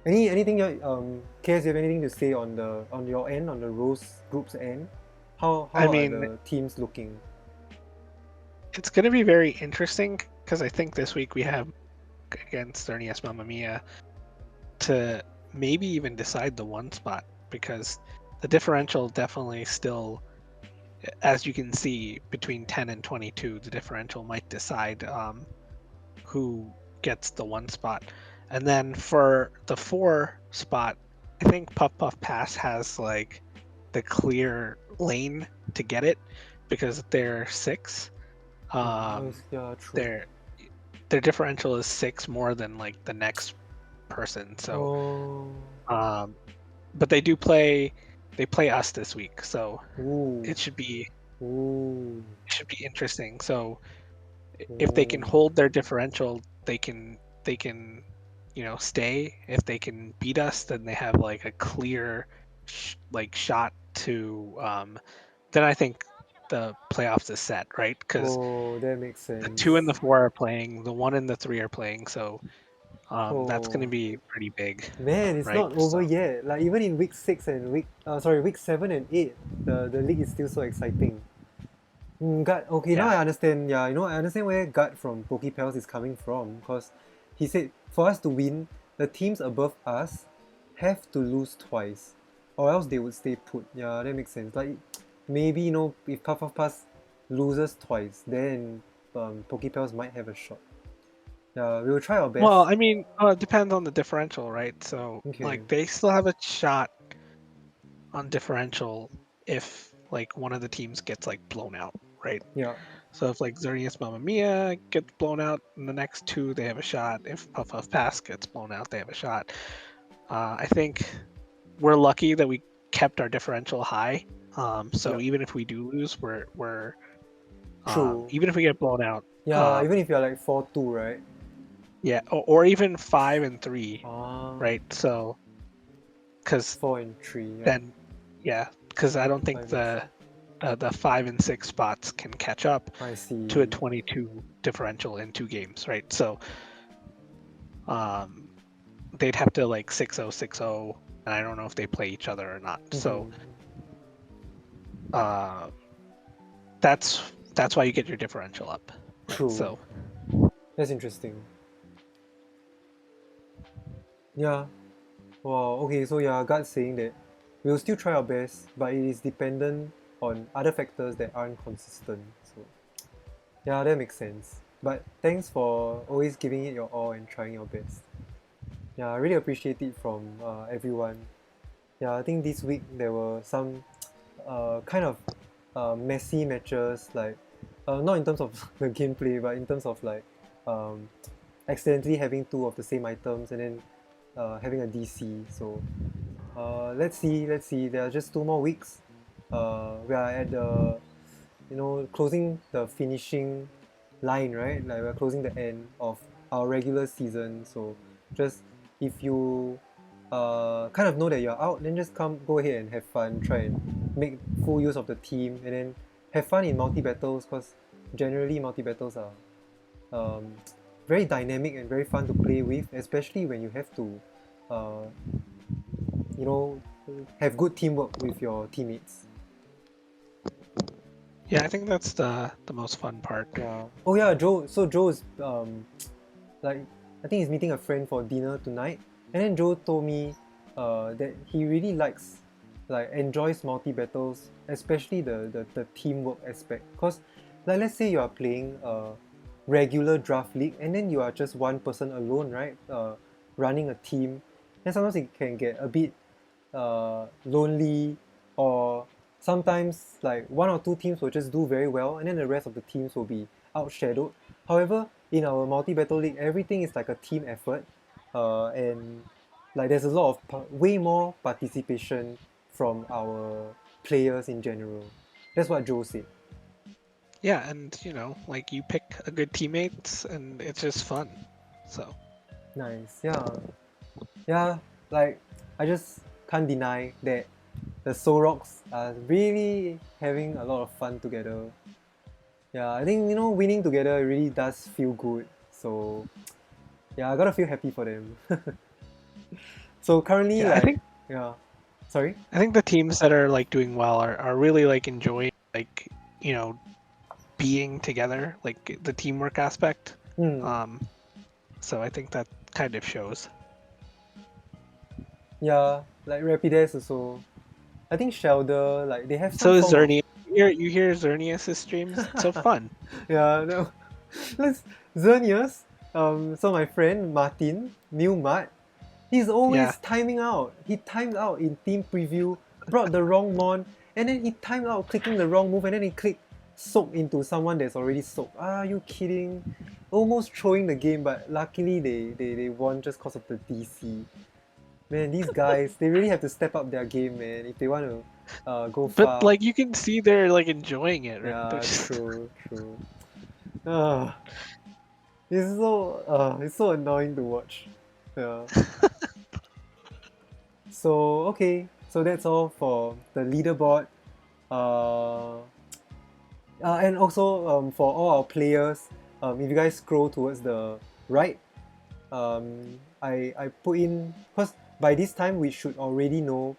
Anything Kaz, you have anything to say on your end, on the Rose group's end? How are the teams looking? It's going to be very interesting because I think this week we have against Xerneas Mamma Mia to maybe even decide the 1 spot, because the differential definitely still, as you can see, between 10 and 22, the differential might decide who gets the 1 spot. And then for the 4 spot, I think Puff Puff Pass has like the clear lane to get it because they're 6. Yeah, true. Their differential is 6 more than like the next person. So, Oh. but they play us this week, so Ooh. it should be Ooh. interesting. So if they can Ooh. hold their differential, they can stay. If they can beat us, then they have like a clear shot to then I think the playoffs is set, right? Because Oh, that makes the sense. 2 and the 4 are playing, the 1 and the 3 are playing, so that's going to Oh. be pretty big, Man, it's right? not over So yet. Like even in week 6 and week 7 and 8, the league is still so exciting. Gut. Okay, now yeah, I understand. Yeah, I understand where Gut from PokePals is coming from. Because he said for us to win, the teams above us have to lose twice, or else they would stay put. Yeah, that makes sense. Like maybe if Puff loses twice, then PokePals might have a shot. Yeah, we will try our best. well, I mean, it depends on the differential, right? So Okay. like they still have a shot on differential if like one of the teams gets like blown out, right? Yeah. So if like Xerneas Mamma Mia gets blown out in the next 2, they have a shot. If Puff Puff Pass gets blown out, they have a shot. I think we're lucky that we kept our differential high. So Yeah. even if we do lose, we're True. even if we get blown out, Yeah, even if you're like 4-2, right? yeah, or even 5 and 3, Ah, right? So because 4 and 3. Yeah. then yeah, because I don't think 5 and the 5 and 6 spots can catch up 6. I see. to a 22 differential in 2 games, right? So they'd have to like 6-0, 6-0, and I don't know if they play each other or not. So that's why you get your differential up. Right? True. So That's interesting. Yeah. Wow. Okay. So yeah, God's saying that we'll still try our best, but it is dependent on other factors that aren't consistent. So yeah, that makes sense. But thanks for always giving it your all and trying your best. Yeah, I really appreciate it from everyone. Yeah, I think this week there were some kind of messy matches, like not in terms of the gameplay, but in terms of like um, accidentally having 2 of the same items and then having a DC. So let's see. There are just 2 more weeks. We are at the closing the finishing line, right? Like we're closing the end of our regular season. So just if you kind of know that you're out, then just go ahead and have fun. Try and make full use of the team, and then have fun in multi battles. Because generally multi battles are um, very dynamic and very fun to play with, especially when you have to, uh, you know, have good teamwork with your teammates. yeah, I think that's the most fun part. Yeah. Oh yeah, Joe. So Joe is like I think he's meeting a friend for dinner tonight, and then Joe told me that he really enjoys multi battles, especially the teamwork aspect. Cause like let's say you are playing a regular draft league, and then you are just one person alone, right? Running a team, then sometimes it can get a bit lonely, or sometimes like 1 or 2 teams will just do very well and then the rest of the teams will be outshadowed. However, in our multi-battle league, everything is like a team effort, and like there's a lot of way more participation from our players in general. That's what Joe said. Yeah, and like you pick a good teammates, and it's just fun. So Nice. Yeah, like I just can't deny that the Solrocks are really having a lot of fun together. Yeah, I think winning together really does feel good. So yeah, I gotta feel happy for them. So currently, yeah, yeah, sorry. I think the teams that are like doing well are really like enjoying like being together, like the teamwork aspect. Hmm. So I think that kind of shows. Yeah, like Rapidazz also. I think Shellder, like they have So some is form of. Xerneas. You hear Xerneas' streams? It's so fun. Yeah, no. Let's Xerneas. So my friend Martin, Mart, he's Yeah, always timing out. He timed out in team preview, brought the wrong mon, and then he timed out clicking the wrong move, and then he clicked soak into someone that's already soaked. Are you kidding? Almost throwing the game, but luckily they won just because of the DC. Man, these guys, they really have to step up their game, man, if they want to go But far. like you can see they're like enjoying it, right? They're Yeah, just... true. Uh, it's so annoying to watch. Yeah. So okay, so that's all for the leaderboard. Uh, and also for all our players, if you guys scroll towards the right, I put in, because by this time we should already know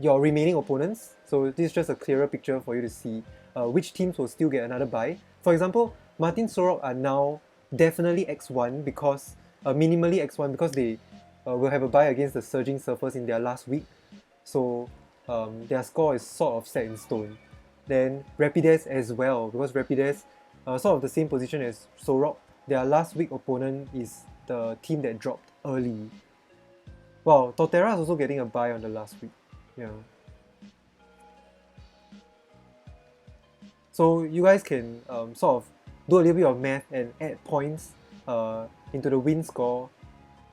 your remaining opponents. So this is just a clearer picture for you to see which teams will still get another bye. For example, Martin Solrocks are now definitely X1 because minimally X1 because they will have a bye against the Surging Surfers in their last week. So their score is sort of set in stone. Then Rapidazz as well, because Rapidazz sort of the same position as Solrocks. Their last week opponent is the team that dropped early. Wow, Torterra is also getting a bye on the last week. Yeah. So you guys can sort of do a little bit of math and add points into the win score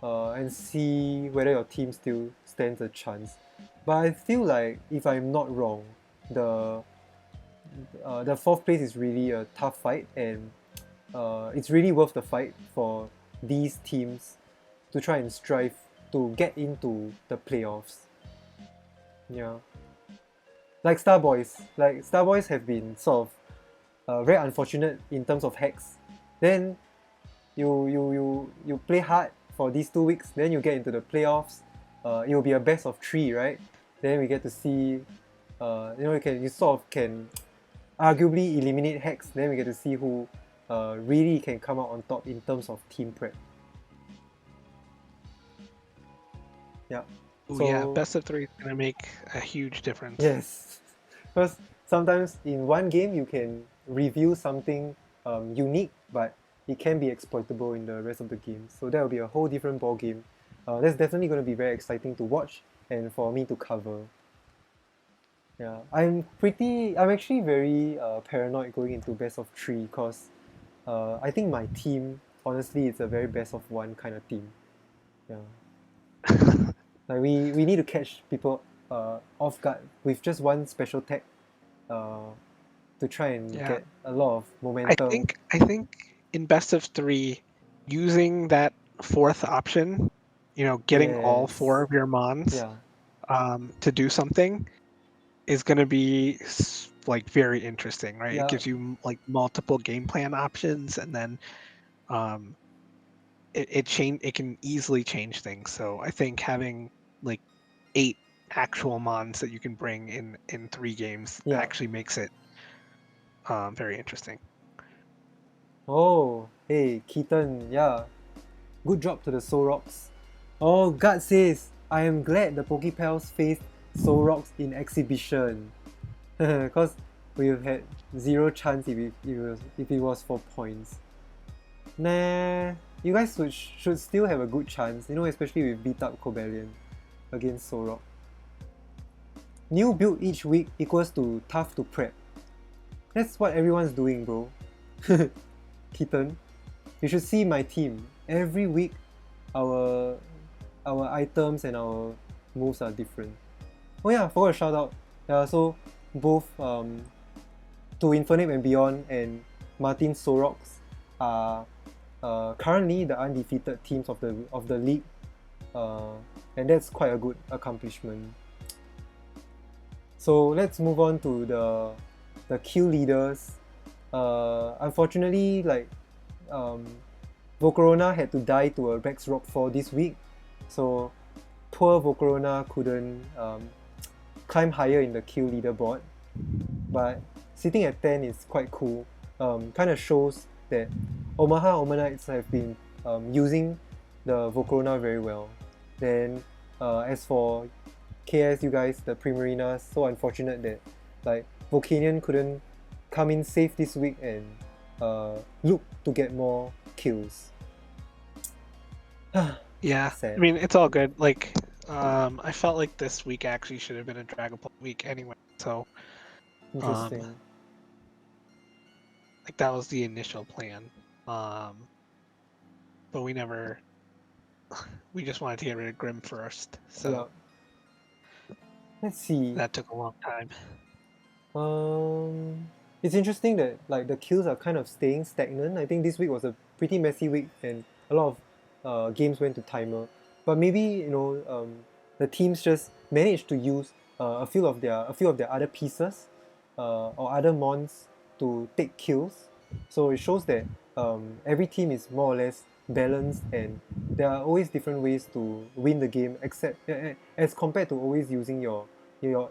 and see whether your team still stands a chance. But I feel like, if I'm not wrong, the fourth place is really a tough fight, and it's really worth the fight for these teams to try and strive to get into the playoffs. Yeah. Like STARBOYS have been sort of very unfortunate in terms of hacks. Then you play hard for these 2 weeks, then you get into the playoffs. It will be a best of 3, right? Then we get to see, you sort of can arguably eliminate hacks. Then we get to see who really can come out on top in terms of team prep. Yeah. Ooh, yeah, best of 3 is gonna make a huge difference. Yes, because sometimes in one game you can reveal something unique, but it can be exploitable in the rest of the game. So that will be a whole different ball game. That's definitely going to be very exciting to watch and for me to cover. Yeah, I'm actually very paranoid going into best of 3 because I think my team, honestly, it's a very best of 1 kind of team. Yeah. Like we need to catch people off guard with just one special tech to try and get a lot of momentum. I think in best of 3, using that 4th option, getting all 4 of your mons to do something is going to be like very interesting, right? Yeah. It gives you like multiple game plan options, and then it can easily change things. So I think having like 8 actual mons that you can bring in 3 games actually makes it very interesting. Oh, hey, Keaton, yeah. Good job to the Solrocks. Oh, God says, I am glad the Pokepals faced Solrocks in exhibition. Because we've had 0 chance if it was for points. Nah, you guys should still have a good chance, especially with beat up Cobalion against Solrock. New build each week equals to tough to prep. That's what everyone's doing, bro. Keaton, you should see my team. Every week, our items and our moves are different. Oh yeah, I forgot to shout out. Yeah, so both to Infernape and Beyond and Martin Solrocks are currently the undefeated teams of the league, and that's quite a good accomplishment. So let's move on to the kill leaders. Unfortunately, Volcarona had to die to a Rex Rock 4 this week, so poor Volcarona couldn't climb higher in the kill leaderboard. But sitting at 10 is quite cool. Kind of shows that Omaha Omantyes have been using the Volcarona very well. Then as for KS, you guys, the Primarinas, so unfortunate that Volcanion couldn't come in safe this week and look to get more kills. Yeah, sad. I mean, it's all good. I felt like this week actually should have been a Dragon Ball week anyway. So interesting. Like that was the initial plan. But we never. We just wanted to get rid of Grim first, so Yeah. Let's see. that took a long time. It's interesting that like the kills are kind of staying stagnant. I think this week was a pretty messy week, and a lot of games went to timer. But maybe the teams just managed to use a few of their other pieces or other mons to take kills. So it shows that every team is more or less balanced, and there are always different ways to win the game, except as compared to always using your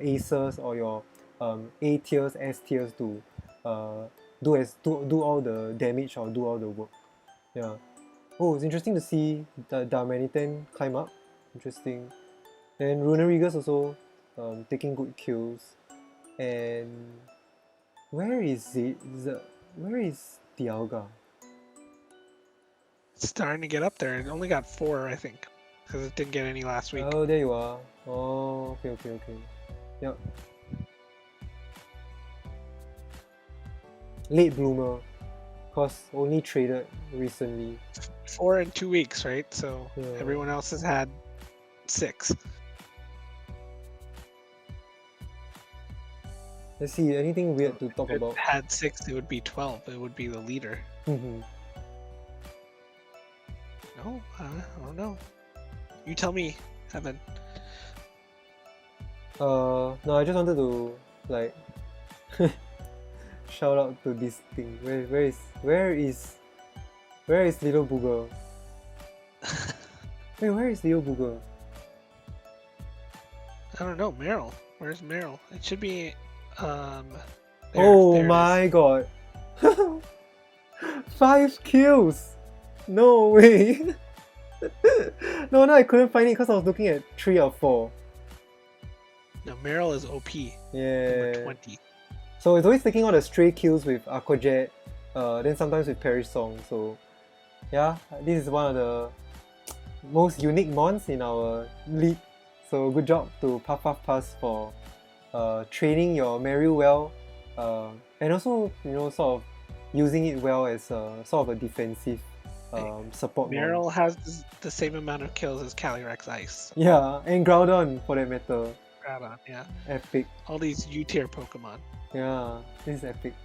aces or your A tiers, S tiers to do all the damage or do all the work. Yeah. Oh, it's interesting to see the Darmanitan climb up. Interesting. And Runerigus also taking good kills. And where is it? Where is Dialga? It's starting to get up there. It only got 4, I think, because it didn't get any last week. Oh, there you are. Oh, okay. Yep. Late bloomer, cause only traded recently. 4 in 2 weeks, right? So Yeah. everyone else has had 6. Let's see, anything weird to talk If it about? had 6, it would be 12. It would be the leader. Mm-hmm. No, I don't know. You tell me, Evan. No, I just wanted to like shout out to this thing. Where is Little Booger? Wait, where is Little Booger? I don't know. Meryl. Where's Meryl? It should be. There, Oh there it my is. god! 5 kills! No way! No, I couldn't find it because I was looking at 3 or 4. No, Meryl is OP. Yeah. Number 20. So it's always taking all the stray kills with Aquajet, then sometimes with Perish Song. So yeah, this is one of the most unique mons in our league. So good job to Puff Pass for training your Meryl well, and also sort of using it well as a sort of a defensive support. Meryl has the same amount of kills as Calyrex Ice. Yeah, and Groudon for that matter. Groudon, yeah. Epic. All these U-tier Pokemon. Yeah, this is epic.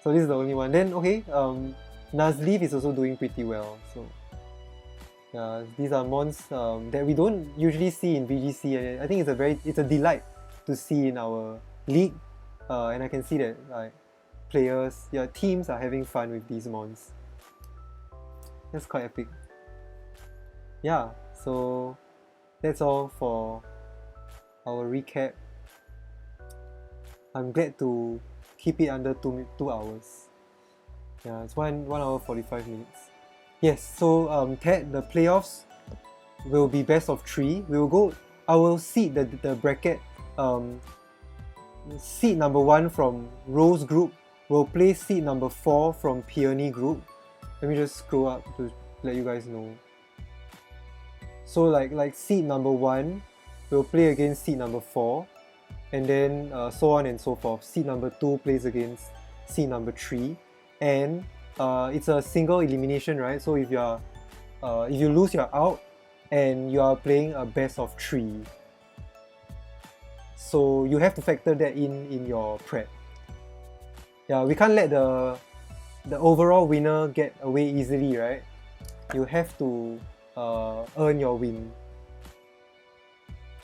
So this is the only one. Then okay, Nuzleaf is also doing pretty well. So yeah, these are mons that we don't usually see in VGC, and I think it's a delight to see in our league. And I can see that like teams are having fun with these mons. That's quite epic. Yeah, so that's all for our recap. I'm glad to keep it under 2 hours. Yeah, it's 1 hour 45 minutes. Yes, so Ted, the playoffs will be best of 3. I will seed the bracket. Seed number 1 from Rose group will play seed number 4 from Peony group. Let me just scroll up to let you guys know. So like seed number 1 will play against seed number 4. And then so on and so forth. Seed number 2 plays against seed number 3, and it's a single elimination, right? So if you lose, you're out, and you are playing a best of 3. So you have to factor that in your prep. Yeah, we can't let the overall winner get away easily, right? You have to earn your win.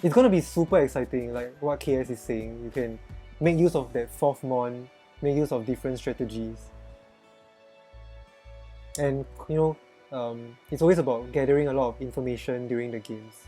It's gonna be super exciting, like what KS is saying. You can make use of that 4th mon, make use of different strategies. And it's always about gathering a lot of information during the games.